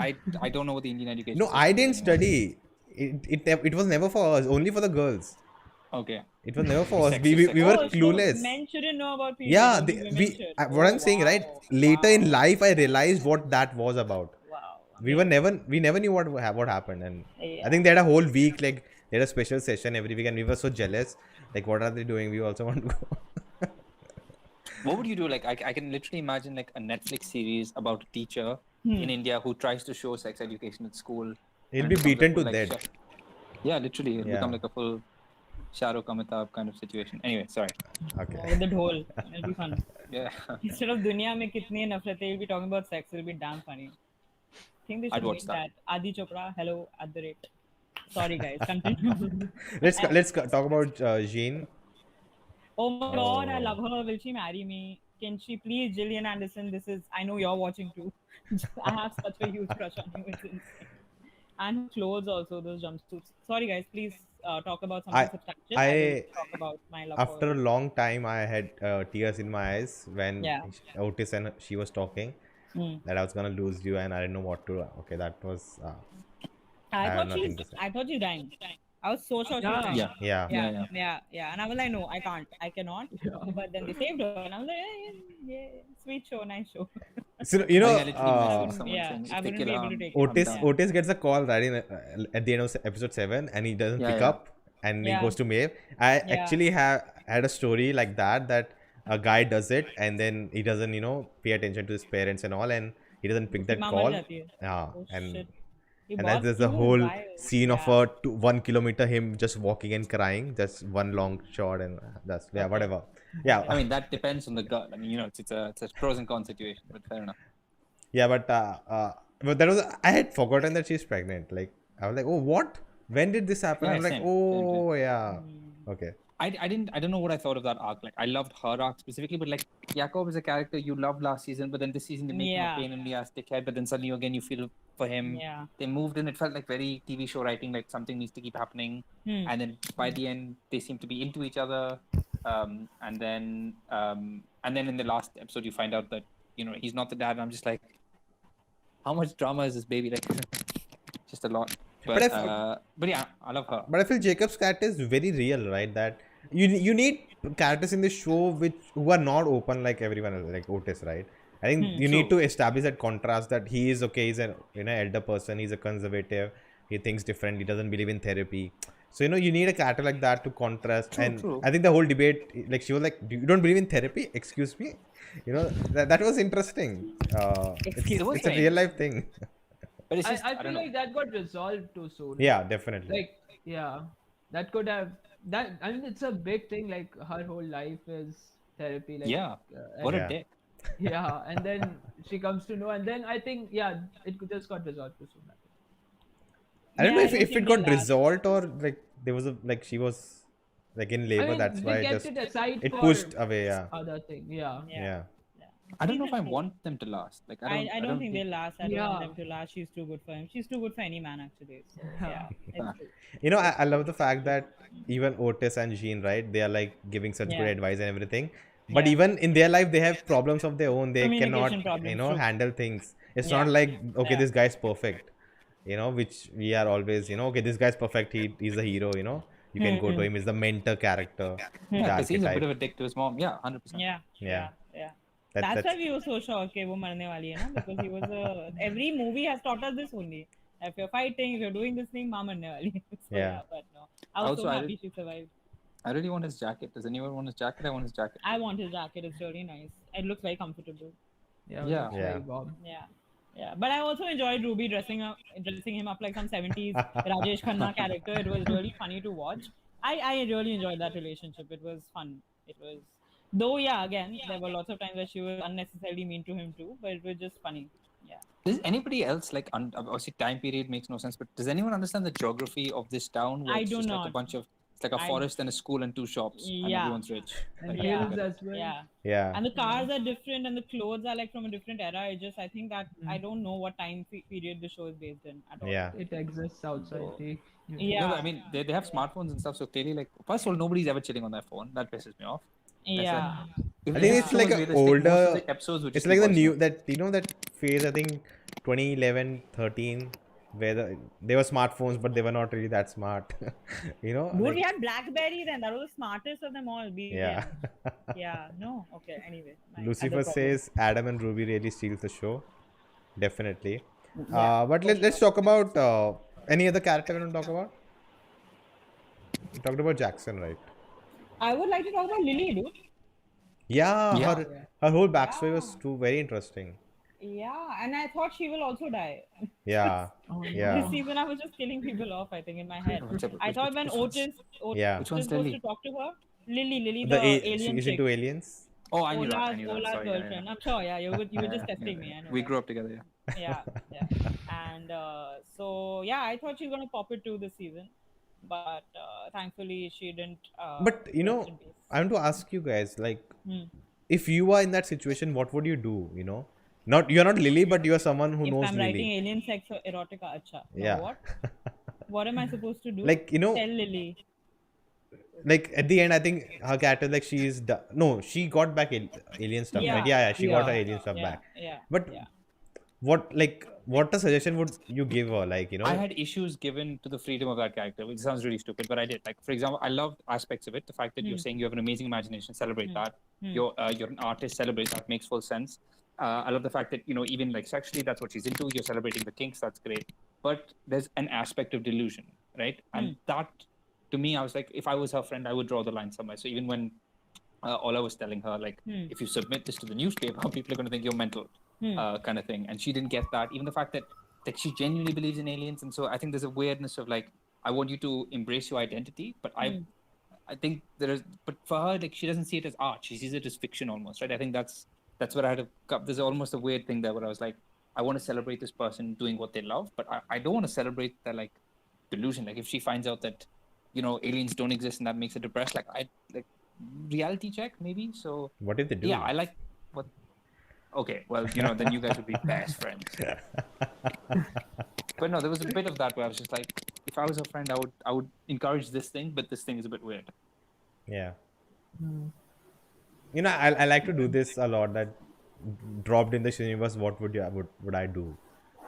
Speaker 1: I don't know what the Indian education.
Speaker 3: No,
Speaker 1: system
Speaker 3: I
Speaker 1: is
Speaker 3: didn't
Speaker 1: anymore.
Speaker 3: study. It was never for us. Only for the girls.
Speaker 1: Okay.
Speaker 3: It was never for us.
Speaker 1: Sex
Speaker 3: We
Speaker 1: is sex.
Speaker 3: were
Speaker 2: So
Speaker 3: clueless.
Speaker 2: men shouldn't know about period.
Speaker 3: Yeah,
Speaker 2: only women should.
Speaker 3: what I'm saying, right?
Speaker 2: Wow.
Speaker 3: Later in
Speaker 2: Wow.
Speaker 3: life, I realized what that was about.
Speaker 2: Wow.
Speaker 3: We never knew what happened, and
Speaker 2: Yeah.
Speaker 3: I think they had a whole week, like they had a special session every week, and we were so jealous. Like, what are they doing? We also want to go.
Speaker 1: What would you do? Like, I can literally imagine like a Netflix series about a teacher in India who tries to show sex education at school.
Speaker 3: He'll
Speaker 1: and
Speaker 3: be
Speaker 1: becomes a
Speaker 3: beaten
Speaker 1: full,
Speaker 3: to
Speaker 1: like,
Speaker 3: death.
Speaker 1: Yeah, literally, it'll
Speaker 3: Yeah.
Speaker 1: become like a full Shahrukh Amitabh kind of situation. Anyway, sorry.
Speaker 3: Okay.
Speaker 2: With the dhol. It'll be fun.
Speaker 1: Yeah.
Speaker 2: Instead of dunya mein kitne nafrat hai, we'll be talking about sex. It'll be damn funny. I think they
Speaker 1: I'd
Speaker 2: should
Speaker 1: watch
Speaker 2: make
Speaker 1: that.
Speaker 2: that. Adi Chopra, hello, @ Sorry guys, continue.
Speaker 3: Let's talk about Jean.
Speaker 2: Oh my god, I love her. Will she marry me? Can she please, Gillian Anderson? I know you're watching too. I have such a huge crush on you. It's insane. And her clothes also, those jumpsuits. Sorry guys, please talk about something substantial. I will talk about my love
Speaker 3: After
Speaker 2: for
Speaker 3: a long time, I had tears in my eyes when
Speaker 2: Yeah.
Speaker 3: Otis and she was talking that I was gonna lose you, and I didn't know what to. Okay, that was.
Speaker 2: I
Speaker 3: have
Speaker 2: thought
Speaker 3: nothing to say.
Speaker 2: she's dying. I was so sure she was dying.
Speaker 1: Yeah.
Speaker 3: Yeah.
Speaker 2: And I was like, no, I can't. I cannot. But then they saved her, and I was like, yeah, sweet show, nice show.
Speaker 3: So
Speaker 2: I wouldn't be able to take it.
Speaker 3: Otis gets a call right at the end of episode 7, and he doesn't pick up, and he goes to Maeve. I actually had a story like that a guy does it, and then he doesn't pay attention to his parents and all, and he doesn't pick that call. Yeah,
Speaker 2: Oh,
Speaker 3: and
Speaker 2: shit.
Speaker 3: and there's a whole scene of 1 kilometer him just walking and crying, just one long shot, and that's whatever. Yeah,
Speaker 1: I mean, that depends on the girl. I mean, it's a pros and cons situation, but fair enough.
Speaker 3: yeah, but that was I had forgotten that she's pregnant. Like I was like, oh, what? When did this happen?
Speaker 1: Yeah,
Speaker 3: I was like,
Speaker 1: same.
Speaker 3: oh yeah, okay.
Speaker 1: I don't know what I thought of that arc. Like I loved her arc specifically, but like Jakob is a character you loved last season, but then this season they make him a
Speaker 2: Yeah.
Speaker 1: pain in the ass dickhead, but then suddenly again you feel for him.
Speaker 2: Yeah.
Speaker 1: They moved in, it felt like very TV show writing, like something needs to keep happening. And then by the end they seem to be into each other. And then in the last episode you find out that, you know, he's not the dad, and I'm just like, how much drama is this baby? Like just a lot. But yeah, I love her.
Speaker 3: But I feel Jacob's character is very real, right? That you need characters in the show who are not open like everyone else, like Otis, right? I think you need to establish that contrast that he is okay, he's an elder person, he's a conservative, he thinks different, he doesn't believe in therapy. So you need a character like that to contrast. True. I think the whole debate, like she was like, you don't believe in therapy? Excuse me? That was interesting. It's a real life thing.
Speaker 4: But it's just, I feel like that got resolved too soon.
Speaker 3: Yeah, definitely.
Speaker 4: Like, yeah, that could have that. I mean, it's a big thing. Like her whole life is therapy. Like,
Speaker 1: what a dick.
Speaker 4: Yeah, and then she comes to know, and then I think it just got resolved too soon.
Speaker 3: I don't know if it got resolved or like there was she was like in labor. I mean, that's why it pushed away. Yeah.
Speaker 4: Other thing. Yeah.
Speaker 1: I don't know if I want them to last. Like
Speaker 2: I don't think they'll last. I don't want them to last. She's too good for him. She's too good for any man, actually. So, yeah, it's true.
Speaker 3: I love the fact that even Otis and Jean, right? They are like giving such good advice and everything. But even in their life, they have problems of their own. They cannot, handle things. It's not like, okay, this guy's perfect. Which we are always, okay, this guy's perfect. He's a hero. You can go to him. He's the mentor character.
Speaker 1: Yeah, because he's a bit of a dick to his mom. Yeah, 100%.
Speaker 2: Yeah. That's why we were so shocked that वो मरने वाली है ना, because he was every movie has taught us this only. If you're fighting, if you're doing this thing, माँ मरने वाली है. So, but no. I was so happy she survived.
Speaker 1: I really want his jacket. Does anyone want his jacket? I want his jacket.
Speaker 2: I want his jacket. It's really nice. It looks very comfortable.
Speaker 1: Yeah.
Speaker 2: But I also enjoyed Ruby dressing him up like some 70s Rajesh Khanna character. It was really funny to watch. I really enjoyed that relationship. It was fun. It was. Though, again, there were lots of times where she was unnecessarily mean to him too, but it was just funny. Yeah.
Speaker 1: Does anybody else, like, obviously time period makes no sense, but does anyone understand the geography of this town? Where
Speaker 2: I
Speaker 1: it's
Speaker 2: do
Speaker 1: just
Speaker 2: not.
Speaker 1: Like a bunch of, it's like a forest and a school and 2 shops, and everyone's rich.
Speaker 4: And hills as well.
Speaker 2: Yeah. And the cars are different, and the clothes are like from a different era. I think that I don't know what time period the show is based in at all.
Speaker 3: Yeah.
Speaker 4: It exists outside.
Speaker 2: Yeah.
Speaker 1: No, I mean, they have smartphones and stuff, so clearly, like, first of all, nobody's ever chilling on their phone. That pisses me off.
Speaker 2: Yeah.
Speaker 3: I think it's like an older episodes. It's like the new that that phase. I think 2011, 13, where they were smartphones, but they were not really that smart.
Speaker 2: Dude, we had BlackBerry then. That was the smartest of them all.
Speaker 3: Yeah.
Speaker 2: Yeah. No. Okay. Anyway.
Speaker 3: Lucifer says Adam and Ruby really steals the show. Definitely. But let's talk about any other character we want to talk about. We talked about Jackson, right?
Speaker 2: I would like to talk about Lilly, dude.
Speaker 3: Yeah. Her whole backstory was very interesting.
Speaker 2: Yeah, and I thought she will also die.
Speaker 3: Yeah.
Speaker 2: This season I was just killing people off, I think, in my head. I thought when Otis was supposed to talk to her, Lilly, the alien
Speaker 3: she's into aliens?
Speaker 1: Oh, I knew that.
Speaker 2: Ola's girlfriend. I'm sure, you were just testing me. I know
Speaker 1: we grew up together,
Speaker 2: yeah. And I thought she was going to pop it too this season. But thankfully she didn't.
Speaker 3: But I want to ask you guys, like, if you are in that situation, what would you do? You're not Lilly, but you are someone who knows Lilly.
Speaker 2: If I'm writing alien sex or erotica, acha.
Speaker 3: Yeah.
Speaker 2: What? What am I supposed to do?
Speaker 3: Like,
Speaker 2: tell Lilly.
Speaker 3: Like at the end, I think her character, like, she got back alien stuff, right? Yeah, she got her alien stuff back.
Speaker 2: Yeah.
Speaker 3: But what a suggestion would you give her? Like,
Speaker 1: I had issues given to the freedom of that character, which sounds really stupid, but I did. Like, for example, I loved aspects of it. The fact that you're saying you have an amazing imagination, celebrate that. You're an artist, celebrate that. Makes full sense. I love the fact that, even like sexually, that's what she's into. You're celebrating the kinks. That's great. But there's an aspect of delusion, right? And that, to me, I was like, if I was her friend, I would draw the line somewhere. So even when Ola was telling her, like, if you submit this to the newspaper, people are going to think you're mental. Kind of thing, and she didn't get that. Even the fact that she genuinely believes in aliens, and so I think there's a weirdness of like, I want you to embrace your identity, but I think but for her, like, she doesn't see it as art; she sees it as fiction almost, right? I think that's what I had to. There's almost a weird thing there where I was like, I want to celebrate this person doing what they love, but I don't want to celebrate their like delusion. Like, if she finds out that aliens don't exist and that makes it depressed. Like reality check maybe. So
Speaker 3: What did they do?
Speaker 1: yeah, I like what. Okay, well, then you guys would be best friends. But no, there was a bit of that where I was just like, if I was a friend, I would encourage this thing, but this thing is a bit weird.
Speaker 3: Yeah. I like to do this a lot. That dropped in the universe. What would I do?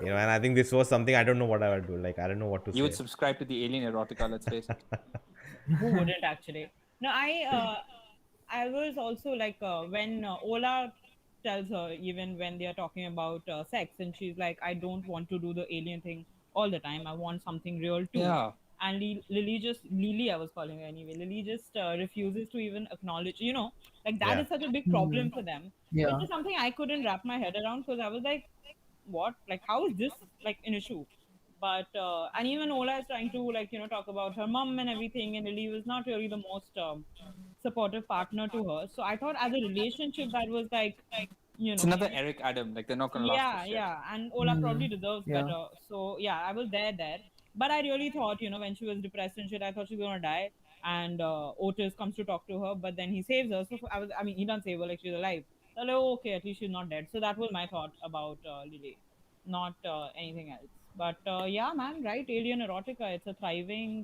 Speaker 3: And I think this was something I don't know what I would do. Like I don't know what to say.
Speaker 1: You would subscribe to the alien erotica, let's face it.
Speaker 2: Who wouldn't actually? No, I was also like when Ola tells her, even when they are talking about sex, and she's like, I don't want to do the alien thing all the time. I want something real too.
Speaker 1: Yeah.
Speaker 2: And Lily, I was calling her anyway. Lily just refuses to even acknowledge. Like that
Speaker 3: Yeah.
Speaker 2: is such a big problem for them.
Speaker 4: Yeah.
Speaker 2: Which is something I couldn't wrap my head around because I was like, what? Like, how is this like an issue? But and even Ola is trying to talk about her mom and everything, and Lily was not really the most supportive partner to her. So I thought as a relationship that was like
Speaker 1: It's another Eric Adam. Like they're not gonna last.
Speaker 2: yeah,
Speaker 1: for shit.
Speaker 2: yeah, and Ola probably deserves
Speaker 4: Yeah.
Speaker 2: better. So yeah, I was there. But I really thought, when she was depressed and shit, I thought she was gonna die. And Otis comes to talk to her, but then he saves her. So I mean, he doesn't save her, like she's alive. So like, oh, okay, at least she's not dead. So that was my thought about Lily, not anything else. But yeah, man, right? Alien erotica, it's a thriving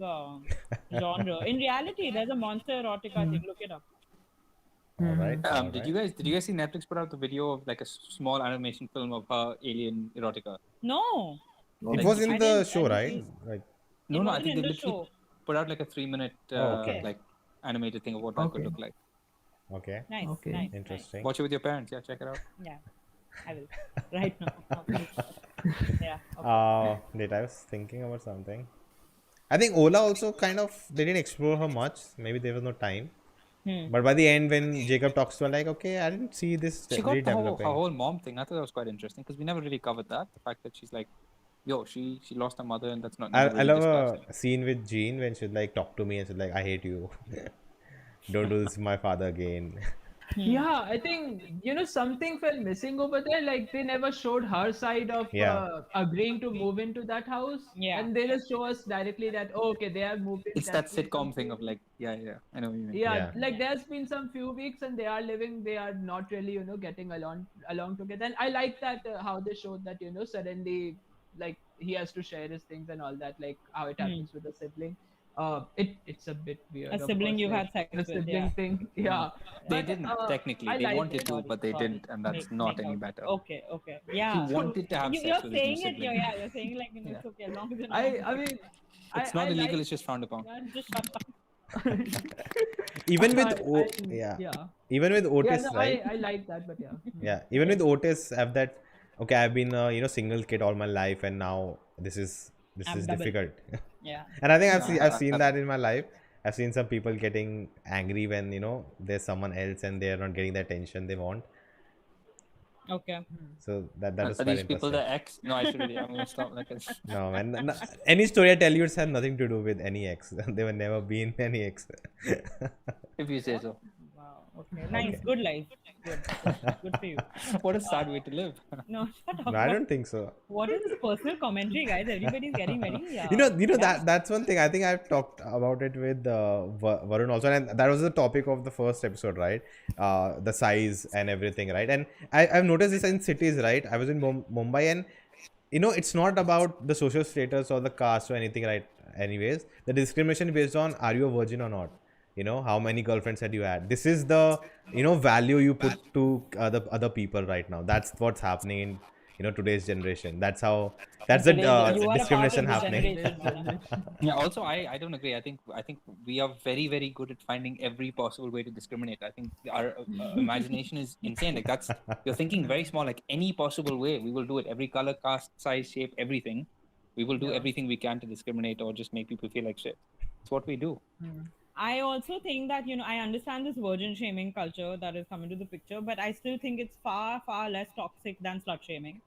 Speaker 2: genre. In reality, there's a monster erotica thing. Look it up.
Speaker 3: All right.
Speaker 1: Did you guys see Netflix put out the video of like a small animation film of her alien erotica?
Speaker 2: No.
Speaker 3: It was in
Speaker 2: I
Speaker 3: the
Speaker 2: didn't-
Speaker 3: show,
Speaker 2: I didn't
Speaker 3: right?
Speaker 2: see-
Speaker 3: Like
Speaker 1: No, I
Speaker 2: wasn't
Speaker 1: think
Speaker 2: in
Speaker 1: they
Speaker 2: the
Speaker 1: literally
Speaker 2: show.
Speaker 1: put out like a 3-minute
Speaker 3: okay.
Speaker 1: like animated thing of what that could
Speaker 4: Okay.
Speaker 1: look like.
Speaker 3: okay,
Speaker 2: Nice,
Speaker 4: Okay.
Speaker 2: nice,
Speaker 3: interesting.
Speaker 1: Watch it with your parents. Yeah, check it out.
Speaker 2: Nice. Yeah, I will right now. Okay. Yeah. Okay.
Speaker 3: Wait, I was thinking about something. I think Ola also kind of they didn't explore her much. Maybe there was no time. But by the end, when Jacob talks to her, like, okay, I didn't see this
Speaker 1: She got her
Speaker 3: redeveloping.
Speaker 1: whole mom thing. I thought that was quite interesting because we never really covered that. The fact that she's like, yo, she lost her mother and that's not.
Speaker 3: I
Speaker 1: never really
Speaker 3: love
Speaker 1: discussed.
Speaker 3: a scene with Jean when she's like, talk to me, and she's like, I hate you. Don't do this to my father again.
Speaker 4: Yeah, I think something felt missing over there. Like they never showed her side of
Speaker 3: Yeah.
Speaker 4: agreeing to move into that house.
Speaker 2: Yeah.
Speaker 4: And they just show us directly that okay, they have moved in.
Speaker 1: It's that
Speaker 4: There's been
Speaker 1: sitcom
Speaker 4: some
Speaker 1: thing
Speaker 4: few
Speaker 1: of like, yeah, I know what you mean.
Speaker 4: yeah,
Speaker 3: Yeah.
Speaker 4: like there's been some few weeks and they are living, they are not really getting along together. And I like that how they showed that suddenly like he has to share his things and all that, like how it happens with a sibling. It's a bit weird.
Speaker 2: A
Speaker 4: of
Speaker 2: sibling
Speaker 4: course,
Speaker 2: you've
Speaker 4: like,
Speaker 2: had sex
Speaker 4: the
Speaker 2: with,
Speaker 4: sibling
Speaker 2: yeah.
Speaker 4: thing. Yeah,
Speaker 1: They
Speaker 4: But,
Speaker 1: didn't technically.
Speaker 4: I
Speaker 1: They
Speaker 4: liked
Speaker 1: wanted
Speaker 4: it.
Speaker 1: to, but they didn't, and that's not any better.
Speaker 2: Okay. Yeah.
Speaker 1: He wanted to have
Speaker 2: You're
Speaker 1: sex with his new
Speaker 2: saying it.
Speaker 1: sibling.
Speaker 2: Yeah, you're saying like it's okay as long as you're not.
Speaker 4: I mean,
Speaker 1: It's not illegal. It's just frowned upon.
Speaker 2: Yeah, just shut up.
Speaker 3: Even with
Speaker 4: yeah.
Speaker 3: even with Otis,
Speaker 4: no,
Speaker 3: right?
Speaker 4: I like that, but yeah.
Speaker 3: Yeah, even with Otis, I have that. Okay, I've been a single kid all my life, and now this is
Speaker 2: I'm double.
Speaker 3: difficult.
Speaker 2: Yeah.
Speaker 3: And I think I've seen that in my life. I've seen some people getting angry when there's someone else and they are not getting the attention they want.
Speaker 2: Okay.
Speaker 3: So that
Speaker 1: Are
Speaker 3: is
Speaker 1: these
Speaker 3: quite
Speaker 1: people
Speaker 3: interesting.
Speaker 1: the ex? No, I should really. I'm gonna stop. Like,
Speaker 3: No, man. Any story I tell you, it's had nothing to do with any ex. They were never been any ex.
Speaker 1: if you say so.
Speaker 2: Wow. Okay. Nice. Good life. Good for you.
Speaker 1: What a sad way to live.
Speaker 2: No, shut up.
Speaker 3: No, I don't think so.
Speaker 2: What is this personal commentary, guys? Everybody's getting very.
Speaker 3: That's one thing. I think I've talked about it with Varun also, and that was the topic of the first episode, right? The size and everything, right? And I've noticed this in cities, right? I was in Mumbai, and it's not about the social status or the caste or anything, right? Anyways, the discrimination is based on are you a virgin or not? How many girlfriends had you had? This is the value you put to other people right now. That's what's happening in today's generation. That's the
Speaker 2: You are a part
Speaker 3: discrimination
Speaker 2: of the
Speaker 3: happening.
Speaker 2: generation.
Speaker 1: Yeah. Also, I don't agree. I think we are very, very good at finding every possible way to discriminate. I think our imagination is insane. Like you're thinking very small. Like any possible way, we will do it. Every color, caste, size, shape, everything. We will do everything we can to discriminate or just make people feel like shit. It's what we do.
Speaker 2: I also think that, I understand this virgin shaming culture that is coming to the picture, but I still think it's far, far less toxic than slut shaming.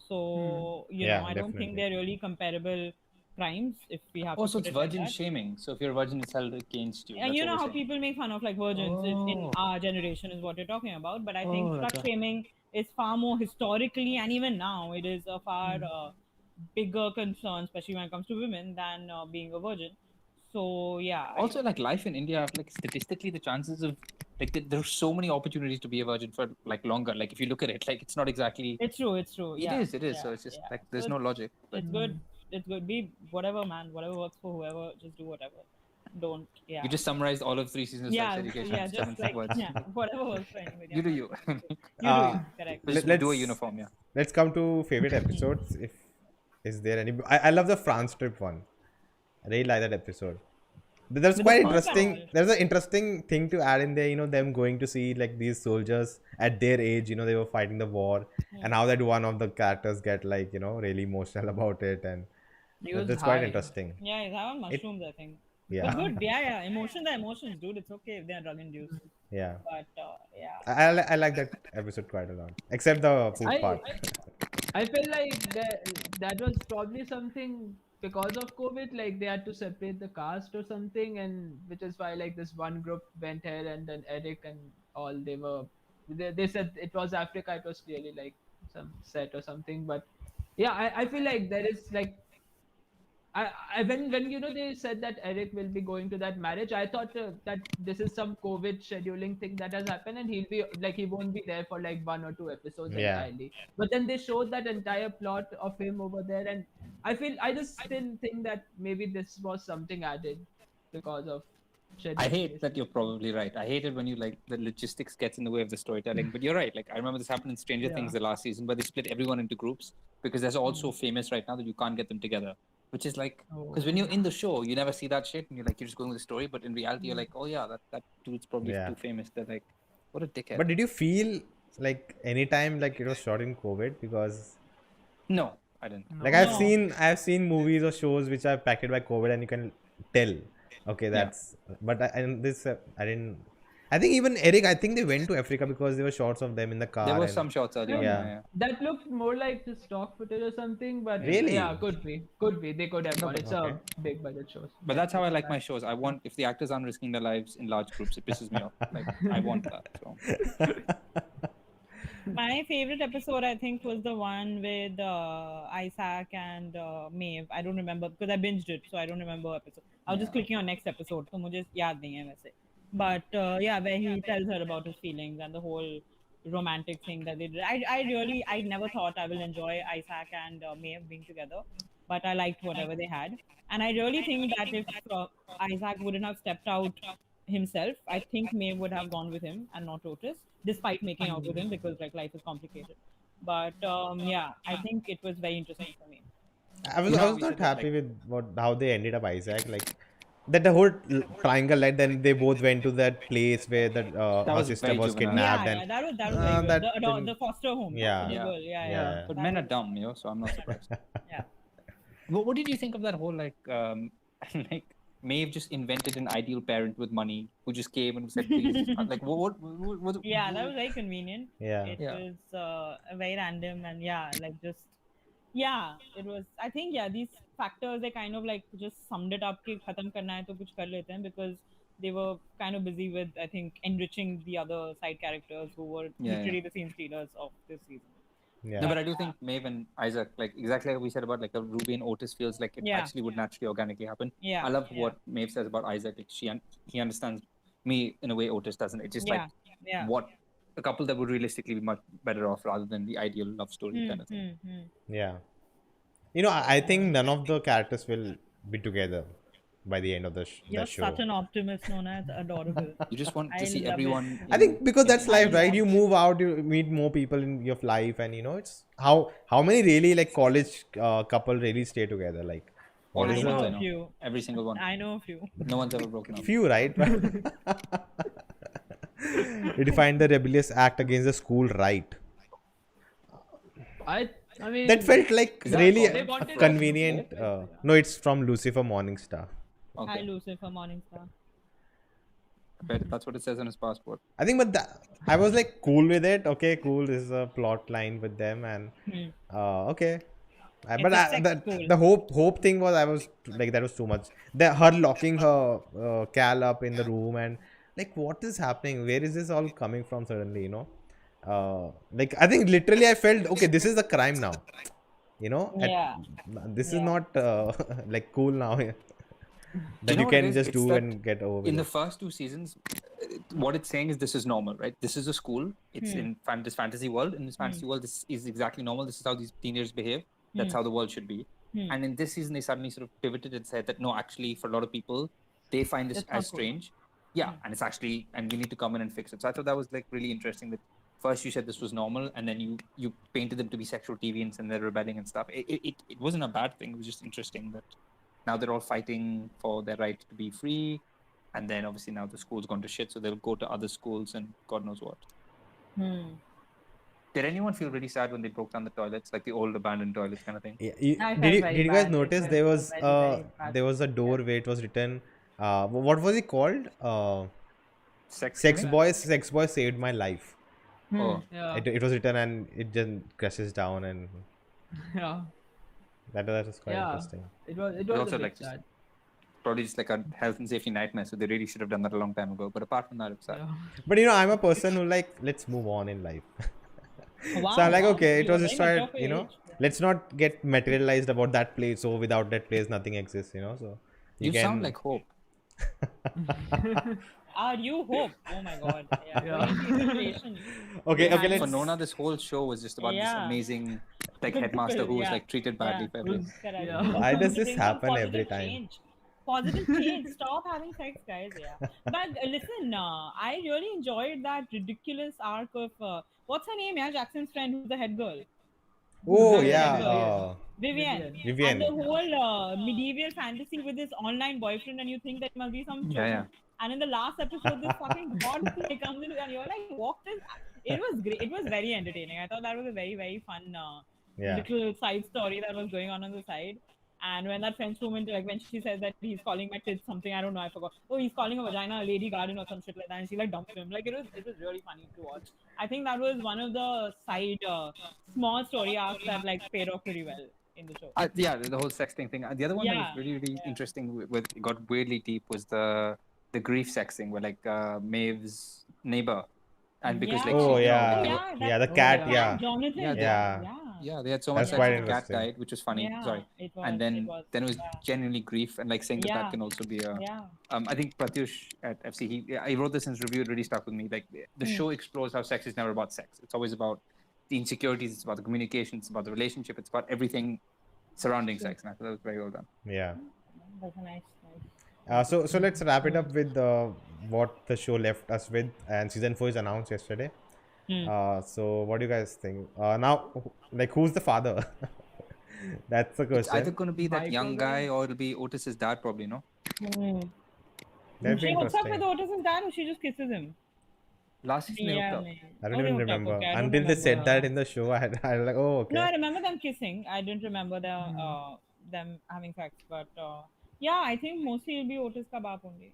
Speaker 2: So,
Speaker 3: Yeah,
Speaker 2: I don't think
Speaker 3: definitely.
Speaker 2: they're really comparable crimes if we have
Speaker 1: Also,
Speaker 2: to
Speaker 1: it's
Speaker 2: put it like
Speaker 1: virgin
Speaker 2: that.
Speaker 1: shaming. So if you're a virgin, it's held against you.
Speaker 2: And
Speaker 1: That's
Speaker 2: you
Speaker 1: what
Speaker 2: know
Speaker 1: we're
Speaker 2: how
Speaker 1: saying.
Speaker 2: people make fun of like virgins in our generation is what you're talking about. But I think slut shaming is far more historically, and even now it is a far bigger concern, especially when it comes to women, than being a virgin. So yeah.
Speaker 1: Also, like life in India, like statistically, the chances of like there's so many opportunities to be a virgin for like longer. Like if you look at it, like it's not exactly.
Speaker 2: It's true. It
Speaker 1: It is.
Speaker 2: Yeah,
Speaker 1: So it's just
Speaker 2: yeah.
Speaker 1: like there's
Speaker 2: So
Speaker 1: no logic. But
Speaker 2: it's good. It's good. Be whatever, man. Whatever works for whoever. Just do whatever. Don't. Yeah.
Speaker 1: you just summarized all of 3 seasons of
Speaker 2: yeah,
Speaker 1: sex education.
Speaker 2: yeah.
Speaker 1: in
Speaker 2: Just
Speaker 1: 7
Speaker 2: like
Speaker 1: words.
Speaker 2: whatever works for anybody.
Speaker 1: You do you.
Speaker 2: You do
Speaker 3: Uh,
Speaker 2: you. Correct.
Speaker 1: Just
Speaker 3: Let's-
Speaker 1: do a uniform, yeah.
Speaker 3: Let's come to favorite episodes. If is there any? I love the France trip one. I really like that episode. That's
Speaker 1: With
Speaker 3: quite
Speaker 1: the France
Speaker 3: interesting.
Speaker 2: one.
Speaker 3: There's an interesting thing to add in there. You know, them going to see like these soldiers at their age. You know, they were fighting the war, and how that one of the characters get like really emotional about it, and
Speaker 4: He was
Speaker 3: that's quite
Speaker 4: high.
Speaker 3: interesting.
Speaker 2: Yeah, he's having mushrooms, I think.
Speaker 3: Yeah,
Speaker 2: But good. Yeah. Emotions are emotions, dude. It's okay if they're drug induced.
Speaker 3: yeah.
Speaker 2: But yeah.
Speaker 3: I like that episode quite a lot, except the food part.
Speaker 4: I feel like that was probably something because of COVID, like they had to separate the cast or something, and which is why like this one group went here and then Eric and all they said it was Africa, it was clearly like some set or something, but yeah, I feel like there is like I when they said that Eric will be going to that marriage, I thought that this is some COVID scheduling thing that has happened, and he won't be there for like 1 or 2 episodes
Speaker 3: Yeah.
Speaker 4: entirely. But then they showed that entire plot of him over there, and I just still think that maybe this was something added because of scheduling.
Speaker 1: I hate that you're probably right. I hate it when you like the logistics gets in the way of the storytelling. But you're right. Like I remember this happened in Stranger
Speaker 4: Yeah.
Speaker 1: Things the last season, where they split everyone into groups because they're all so famous right now that you can't get them together. Which is like because when you're in the show, you never see that shit, and you're just going with the story. But in reality, you're like, oh yeah, that dude's probably
Speaker 3: Yeah.
Speaker 1: too famous. They're like, what a dickhead.
Speaker 3: But did you feel like anytime like it was shot in COVID? Because
Speaker 1: no, I didn't.
Speaker 3: like I've seen movies or shows which are impacted by COVID, and you can tell. Okay, that's. But I didn't. I think even Eric. I think they went to Africa because there were shots of them in the car.
Speaker 1: There were
Speaker 3: and-
Speaker 1: some shots earlier. on,
Speaker 3: Yeah.
Speaker 1: yeah.
Speaker 4: That looked more like the stock footage or something, but
Speaker 3: Really?
Speaker 4: yeah, could be. They could have gone. It's
Speaker 3: Okay.
Speaker 4: a big budget show.
Speaker 1: But that's how I like my shows. I want if the actors aren't risking their lives in large groups, it pisses me off. Like I want that. So.
Speaker 2: My favorite episode, I think, was the one with Isaac and Maeve. I don't remember because I binged it, so I don't remember episode. I was just clicking on next episode, so मुझे याद नहीं है वैसे. But yeah, where he tells her about his feelings and the whole romantic thing that they did. I never thought I will enjoy Isaac and Maeve being together, but I liked whatever they had. And I really think that if Isaac wouldn't have stepped out himself, I think Maeve would have gone with him and not Rotis, despite making out with him because like life is complicated. But yeah, I think it was very interesting for me.
Speaker 3: I was
Speaker 1: Yeah, we
Speaker 3: not
Speaker 1: said that,
Speaker 3: happy with how they ended up Isaac. Like that the whole triangle, like then they both went to that place where her
Speaker 1: was
Speaker 3: sister
Speaker 1: very
Speaker 3: was
Speaker 1: juvenile.
Speaker 3: kidnapped,
Speaker 2: Yeah,
Speaker 3: and
Speaker 2: that was very
Speaker 3: that
Speaker 2: good.
Speaker 3: didn't-
Speaker 2: The foster home.
Speaker 3: Yeah.
Speaker 2: for the
Speaker 1: Yeah.
Speaker 2: girl. Yeah.
Speaker 3: Yeah.
Speaker 1: But
Speaker 2: That
Speaker 1: men are
Speaker 2: was-
Speaker 1: dumb, so I'm not surprised.
Speaker 2: Yeah.
Speaker 1: What did you think of that whole like like Maeve just invented an ideal parent with money who just came and said please like what
Speaker 2: Yeah, that was very convenient.
Speaker 3: yeah,
Speaker 2: It
Speaker 1: Yeah.
Speaker 2: was very random and yeah, like just yeah, it was. I think yeah, these factors they kind of like just summed it up. कि खत्म करना है तो कुछ कर लेते हैं because they were kind of busy with I think enriching the other side characters who were
Speaker 1: Yeah,
Speaker 2: literally the scene stealers of this season.
Speaker 3: yeah.
Speaker 1: No, but I do think Maeve and Isaac, like exactly like we said about like the Ruby and Otis, feels like it
Speaker 2: Yeah.
Speaker 1: actually would naturally organically happen.
Speaker 2: Yeah,
Speaker 1: I love
Speaker 2: yeah.
Speaker 1: what Maeve says about Isaac. Like he understands me in a way Otis doesn't. It's just
Speaker 2: Yeah, yeah.
Speaker 1: what a couple that would realistically be much better off rather than the ideal love story kind of thing.
Speaker 3: Yeah. You know, I think none of the characters will be together by the end of the
Speaker 2: You're
Speaker 3: show.
Speaker 2: such an optimist, Nona. It's adorable.
Speaker 1: You just want to
Speaker 2: I
Speaker 1: see
Speaker 2: love it.
Speaker 1: everyone.
Speaker 3: I think because that's
Speaker 1: in-
Speaker 3: life, right? You move out, you meet more people in your life, and it's how many really like college couple really stay together, like
Speaker 1: all
Speaker 3: what
Speaker 1: the
Speaker 3: is
Speaker 2: I
Speaker 1: ones
Speaker 2: know
Speaker 1: I
Speaker 2: a
Speaker 1: know.
Speaker 2: few.
Speaker 1: Every single one.
Speaker 2: I know a few.
Speaker 1: No one's ever broken up.
Speaker 3: few, right? You defined the rebellious act against the school right.
Speaker 4: I mean
Speaker 3: That felt like
Speaker 1: Is that
Speaker 3: really
Speaker 4: They wanted us to
Speaker 3: convenient.
Speaker 4: vote,
Speaker 3: No, it's from Lucifer Morningstar.
Speaker 2: Hi,
Speaker 1: Okay.
Speaker 2: Lucifer Morningstar.
Speaker 1: But that's what it says on his passport.
Speaker 3: I think, but I was like cool with it. Okay, cool. This is a plot line with them, and okay. But
Speaker 2: a sex school.
Speaker 3: the hope thing was I was like that was too much. Her locking her Cal up in the room and like what is happening? Where is this all coming from suddenly? Like I think literally I felt okay. This is the crime now.
Speaker 2: Yeah.
Speaker 3: This is not like cool now. that
Speaker 1: know
Speaker 3: you
Speaker 1: what it
Speaker 3: can
Speaker 1: is?
Speaker 3: just
Speaker 1: It's
Speaker 3: do
Speaker 1: that
Speaker 3: and get over with
Speaker 1: in the
Speaker 3: it.
Speaker 1: first 2 seasons, what it's saying is this is normal, right? This is a school. It's in this fantasy world. In this fantasy world, this is exactly normal. This is how these teenagers behave. That's how the world should be. And in this season, they suddenly sort of pivoted and said that no, actually, for a lot of people, they find this
Speaker 2: That's
Speaker 1: as
Speaker 2: not cool.
Speaker 1: strange. Yeah, and it's actually, and we need to come in and fix it. So I thought that was like really interesting. That first you said this was normal, and then you painted them to be sexual deviants and they're rebelling and stuff. It wasn't a bad thing. It was just interesting that now they're all fighting for their right to be free, and then obviously now the school's gone to shit, so they'll go to other schools and God knows what. Did anyone feel really sad when they broke down the toilets, like the old abandoned toilets kind of thing?
Speaker 3: Yeah,
Speaker 2: I
Speaker 3: did
Speaker 2: felt
Speaker 3: you
Speaker 2: very
Speaker 3: did you guys
Speaker 2: bad.
Speaker 3: notice
Speaker 2: It
Speaker 3: there
Speaker 2: was
Speaker 3: was
Speaker 2: very bad.
Speaker 3: there was a door where it was written what was it called? Sex boy saved my life.
Speaker 1: Oh,
Speaker 4: Yeah.
Speaker 3: It was written and it just crashes down, and
Speaker 4: Yeah.
Speaker 3: that was quite
Speaker 4: Yeah.
Speaker 3: interesting.
Speaker 4: It was
Speaker 1: also
Speaker 4: a bit
Speaker 1: like just-
Speaker 4: sad.
Speaker 1: probably just like a health and safety nightmare. So they really should have done that a long time ago. But apart from that, it's sad.
Speaker 4: Yeah.
Speaker 3: But I'm a person who like let's move on in life.
Speaker 2: Wow,
Speaker 3: So I'm like,
Speaker 2: wow,
Speaker 3: okay, it
Speaker 2: you're
Speaker 3: was
Speaker 2: very
Speaker 3: destroyed,
Speaker 2: mature for your age.
Speaker 3: let's not get materialized about that place. So without that place, nothing exists, so
Speaker 1: You
Speaker 3: can...
Speaker 1: sound like Hope.
Speaker 2: Are you Hope? Oh my god. Yeah.
Speaker 4: Yeah.
Speaker 2: What is the situation?
Speaker 3: Okay,
Speaker 2: Yeah,
Speaker 3: let's...
Speaker 1: For Nona, this whole show was just about this
Speaker 2: Yeah.
Speaker 1: amazing like headmaster who was
Speaker 2: Yeah.
Speaker 1: like treated badly
Speaker 2: Yeah.
Speaker 1: for everything.
Speaker 2: Correct.
Speaker 4: Yeah.
Speaker 3: Why does this
Speaker 2: Bring some
Speaker 3: happen every
Speaker 2: positive
Speaker 3: time?
Speaker 2: change. Positive change. Stop having sex, guys. Yeah. But listen, I really enjoyed that ridiculous arc of what's her name? Yeah, Jackson's friend who's the head girl.
Speaker 3: Oh
Speaker 2: Who's the
Speaker 3: yeah,
Speaker 2: head girl? Viviane.
Speaker 3: Viviane.
Speaker 2: And the whole medieval fantasy with this online boyfriend, and you think that must be some
Speaker 1: Yeah, yeah.
Speaker 2: And in the last episode, this fucking god comes in, and you're like, what is? It was great. It was very entertaining. I thought that was a very, very fun
Speaker 3: Yeah.
Speaker 2: little side story that was going on the side. And when that French woman, like when she says that he's calling my tits something, I don't know, I forgot. Oh, he's calling a vagina a lady garden or some shit like that, and she like dumps him. Like it was really funny to watch. I think that was one of the side small story arcs that like paid off pretty well in the show.
Speaker 1: Yeah, the whole sexting thing. The other one that was
Speaker 2: Yeah,
Speaker 1: really, really
Speaker 2: yeah.
Speaker 1: interesting with it got weirdly deep was the grief sexing, where like Maeve's neighbor, and because like
Speaker 3: Oh
Speaker 1: she,
Speaker 3: yeah, the cat, yeah.
Speaker 2: Jonathan.
Speaker 3: Yeah.
Speaker 1: yeah, they had so
Speaker 3: That's
Speaker 1: much
Speaker 3: quite
Speaker 1: sex the cat
Speaker 3: interesting.
Speaker 1: died, which was funny.
Speaker 2: Yeah,
Speaker 1: Sorry.
Speaker 2: it was,
Speaker 1: And then it was
Speaker 2: yeah.
Speaker 1: genuinely grief, and like saying that
Speaker 2: Yeah.
Speaker 1: that can also be a.
Speaker 2: Yeah.
Speaker 1: I think Pratyush at FC, he wrote this in his review. It really stuck with me. Like the show explores how sex is never about sex. It's always about the insecurities. It's about the communication. It's about the relationship. It's about everything surrounding sex. And I thought that was very well done.
Speaker 3: Yeah.
Speaker 2: That's a nice.
Speaker 3: So let's wrap it up with what the show left us with, and season 4 is announced yesterday. So what do you guys think? Now, like, who's the father? That's the
Speaker 1: It's
Speaker 3: question.
Speaker 1: either going to be that
Speaker 4: Michael
Speaker 1: young
Speaker 4: guy?
Speaker 1: guy or it'll be Otis's dad, probably. No.
Speaker 3: That'd be
Speaker 2: She hooks up with
Speaker 3: interesting.
Speaker 2: Otis's dad, or she just kisses him?
Speaker 1: Last season they hooked up.
Speaker 3: I
Speaker 2: Oh,
Speaker 3: don't
Speaker 2: they
Speaker 3: even
Speaker 2: hooked up,
Speaker 3: remember.
Speaker 2: okay, I don't
Speaker 3: Until they said
Speaker 2: remember.
Speaker 3: that in the show, I was like, oh, okay.
Speaker 2: No, I remember them kissing. I didn't remember them having sex, but yeah, I think mostly it'll be Otis ka baap only.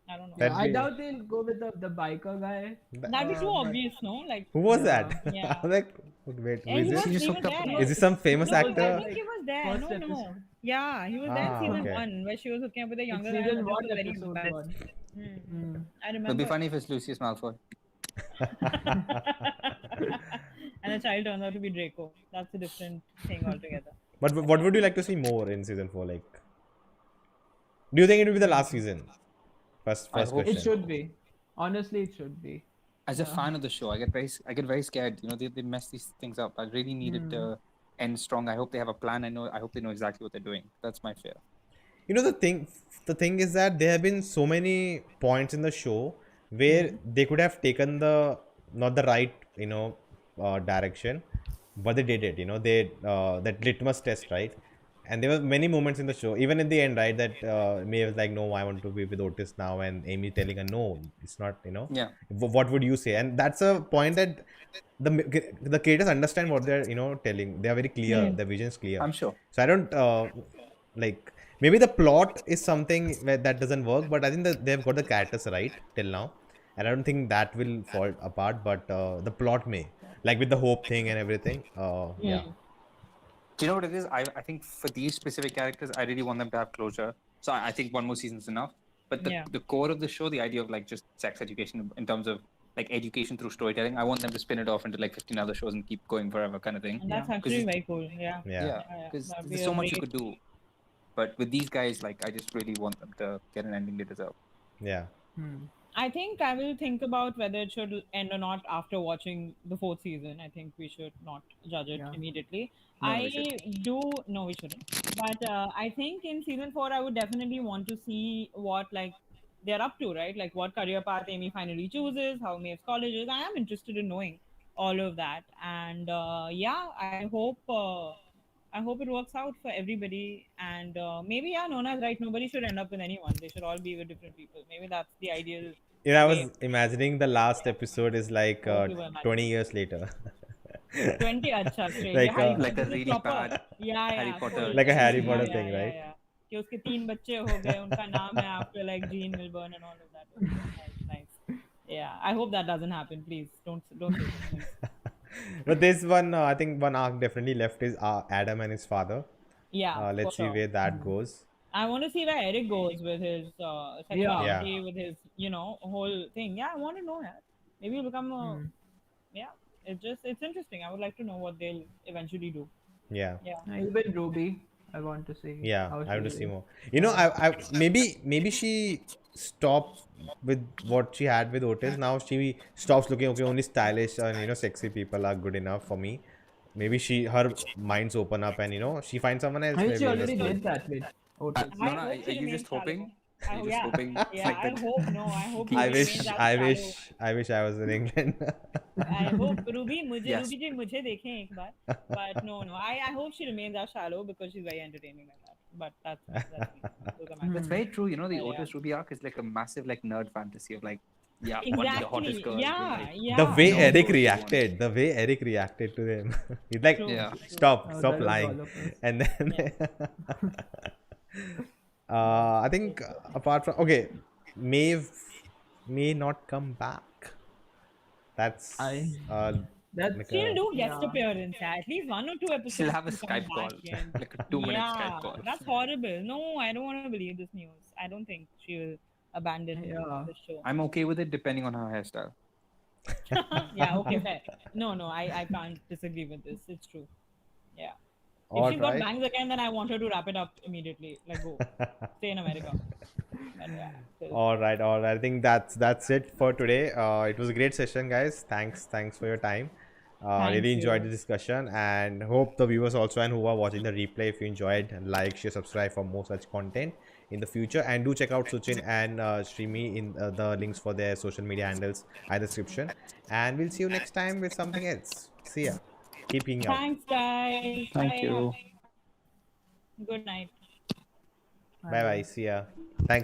Speaker 2: I don't know.
Speaker 3: That'd
Speaker 4: I
Speaker 3: be-
Speaker 4: doubt they'll go with the biker guy.
Speaker 2: That'd be too
Speaker 4: but-
Speaker 2: obvious, no? Like,
Speaker 3: Who was
Speaker 4: Yeah.
Speaker 3: that?
Speaker 2: Yeah.
Speaker 3: I was like, wait, who
Speaker 2: and
Speaker 3: is
Speaker 2: he
Speaker 3: this?
Speaker 2: was,
Speaker 1: just
Speaker 2: he
Speaker 1: hooked
Speaker 2: was
Speaker 1: up
Speaker 2: there.
Speaker 1: with-
Speaker 3: Is this some famous
Speaker 2: No, I
Speaker 3: actor?
Speaker 2: think he was there.
Speaker 4: First
Speaker 2: No.
Speaker 4: episode.
Speaker 2: Yeah, he was there in
Speaker 3: Ah,
Speaker 2: season
Speaker 3: okay.
Speaker 2: 1 where she was hooking up with a younger
Speaker 4: It's
Speaker 2: guy.
Speaker 4: season
Speaker 2: and it was
Speaker 4: 1,
Speaker 2: very
Speaker 4: episode
Speaker 2: embarrassing.
Speaker 4: 1.
Speaker 2: I
Speaker 1: It'll
Speaker 2: remember.
Speaker 1: be funny if it's Lucius Malfoy.
Speaker 2: And the child turns out to be Draco. That's a different thing altogether.
Speaker 3: But what would you like to see more in season 4? Like, do you think it will be the last season? First
Speaker 1: I hope
Speaker 3: question.
Speaker 4: It should be. Honestly, it should be.
Speaker 1: As a fan of the show, I get very scared. You know, they mess these things up. I really need it to end strong. I hope they have a plan. I hope they know exactly what they're doing. That's my fear.
Speaker 3: The thing is that there have been so many points in the show where they could have taken not the right direction, but they did it. They that litmus test, right? And there were many moments in the show, even in the end, right, that Maeve was like, no, I want to be with Otis now, and Aimee telling her, no, it's not,
Speaker 1: Yeah.
Speaker 3: What would you say? And that's a point that the creators understand what they're, telling. They are very clear. The vision is clear.
Speaker 1: I'm sure.
Speaker 3: So I don't maybe the plot is something where that doesn't work, but I think that they've got the characters right till now, and I don't think that will fall apart. But the plot may, like with the hope thing and everything. Yeah.
Speaker 1: Do you know what it is? I think for these specific characters, I really want them to have closure. So I think one more season is enough. But the core of the show, the idea of like just sex education in terms of like education through storytelling, I want them to spin it off into like 15 other shows and keep going forever kind of thing.
Speaker 2: And that's
Speaker 4: Yeah.
Speaker 2: actually very cool. Yeah.
Speaker 3: Yeah.
Speaker 1: Because
Speaker 2: That'd be
Speaker 1: there's
Speaker 2: a
Speaker 1: so much you
Speaker 2: great-
Speaker 1: could do. But with these guys, like I just really want them to get an ending they deserve.
Speaker 3: Yeah.
Speaker 2: I think I will think about whether it should end or not after watching the 4th season. I think we should not judge it
Speaker 4: Yeah.
Speaker 2: immediately.
Speaker 1: No, we
Speaker 2: I
Speaker 1: shouldn't.
Speaker 2: do no, we shouldn't. But I think in season 4, I would definitely want to see what like they're up to, right? Like what career path Aimee finally chooses, how Maeve's college is. I am interested in knowing all of that, and yeah, I hope it works out for everybody. And maybe, yeah, Nona's right. Nobody should end up with anyone. They should all be with different people. Maybe that's the ideal
Speaker 3: You know, I
Speaker 2: way.
Speaker 3: was imagining the last episode is like
Speaker 2: What you were imagining.
Speaker 3: 20 years later.
Speaker 2: 20 अच्छा straight.
Speaker 3: Like,
Speaker 2: Yeah,
Speaker 1: like a
Speaker 2: this is
Speaker 1: really
Speaker 2: proper.
Speaker 1: bad
Speaker 2: Yeah,
Speaker 1: Harry
Speaker 2: yeah,
Speaker 1: Potter.
Speaker 2: full.
Speaker 3: Like a Harry
Speaker 2: Yeah,
Speaker 3: Potter
Speaker 2: yeah,
Speaker 3: thing,
Speaker 2: yeah,
Speaker 3: right?
Speaker 2: yeah. कि उसके 3 बच्चे हो गए, उनका नाम है after like Jean Milburn and all of that. Nice. Yeah, I hope that doesn't happen. Please don't say things.
Speaker 3: But this one, I think one arc definitely left is Adam and his father.
Speaker 2: Yeah, for
Speaker 3: Let's see
Speaker 2: sure.
Speaker 3: where that goes.
Speaker 2: I want to see where Eric goes with his sexuality,
Speaker 3: Yeah.
Speaker 2: with his, whole thing. Yeah, I want to know that. Maybe he'll become a, yeah. It's interesting. I would like to know what they'll eventually do.
Speaker 3: Yeah.
Speaker 2: Yeah.
Speaker 4: Even Ruby, I want to see.
Speaker 3: Yeah,
Speaker 4: how
Speaker 3: I have to
Speaker 4: she
Speaker 3: see
Speaker 4: is.
Speaker 3: more. You know, I maybe she stopped with what she had with Otis. Now she stops looking, okay, only stylish and sexy people are good enough for me. Maybe her minds open up and she finds someone else.
Speaker 4: I think
Speaker 3: Maybe
Speaker 4: she
Speaker 3: in the
Speaker 4: already
Speaker 3: story.
Speaker 4: did that with Otis.
Speaker 1: No,
Speaker 2: I
Speaker 1: no.
Speaker 2: hope
Speaker 1: Are
Speaker 2: she
Speaker 1: you
Speaker 2: remains
Speaker 1: just hoping?
Speaker 2: shallow.
Speaker 1: Are you just
Speaker 2: Yeah.
Speaker 1: hoping?
Speaker 2: Yeah,
Speaker 1: like
Speaker 2: I
Speaker 1: that?
Speaker 2: hope no. I hope he
Speaker 3: I
Speaker 2: remains
Speaker 3: wish,
Speaker 2: as
Speaker 3: I
Speaker 2: shallow.
Speaker 3: wish, I wish I was in England.
Speaker 2: I hope Ruby
Speaker 1: Yes.
Speaker 2: Ruby ji मुझे देखें एक बार. But no. I hope she remains as shallow because she's very entertaining like that. But that's me. Those are my
Speaker 1: That's very true. You know, the
Speaker 2: Yeah,
Speaker 1: Otis Ruby arc is like a massive like nerd fantasy of like, yeah,
Speaker 2: exactly.
Speaker 1: one of the hottest girls.
Speaker 2: Yeah, yeah.
Speaker 3: The way
Speaker 1: No,
Speaker 3: Eric
Speaker 1: so she
Speaker 3: reacted, to him, he's like,
Speaker 2: True.
Speaker 1: Yeah.
Speaker 3: stop
Speaker 4: Oh,
Speaker 3: stop
Speaker 4: that was
Speaker 3: lying.
Speaker 4: all of us.
Speaker 3: And then I think apart from Maeve may not come back. That's
Speaker 4: That's
Speaker 3: like
Speaker 2: She'll
Speaker 3: a-
Speaker 2: do guest
Speaker 4: Yeah.
Speaker 2: appearance. At least 1 or 2 episodes.
Speaker 1: She'll have a
Speaker 2: to come
Speaker 1: Skype call,
Speaker 2: back in.
Speaker 1: like a 2-minute Skype call.
Speaker 2: That's horrible. No, I don't want to believe this news. I don't think she will abandon
Speaker 4: Yeah.
Speaker 2: the show.
Speaker 1: I'm okay with it depending on her hairstyle.
Speaker 2: Yeah, okay, fair. No, I can't disagree with this. It's true. Yeah. If
Speaker 3: All
Speaker 2: she's got
Speaker 3: right.
Speaker 2: bangs again, then I want her to wrap it up immediately. Like, go. Stay in America. But yeah, still.
Speaker 3: All right. I think that's it for today. It was a great session, guys. Thanks for your time.
Speaker 2: Thank
Speaker 3: Really enjoyed
Speaker 2: you.
Speaker 3: the discussion, and hope the viewers also and who are watching the replay, if you enjoyed, like, share, subscribe for more such content in the future, and do check out Suchin and Shreemi in the links for their social media handles in the description. And we'll see you next time with something else. See ya. Keep hanging out.
Speaker 2: Thanks, guys.
Speaker 1: Thank
Speaker 2: Bye.
Speaker 1: you.
Speaker 2: Good night.
Speaker 3: Bye bye. See ya. Thanks.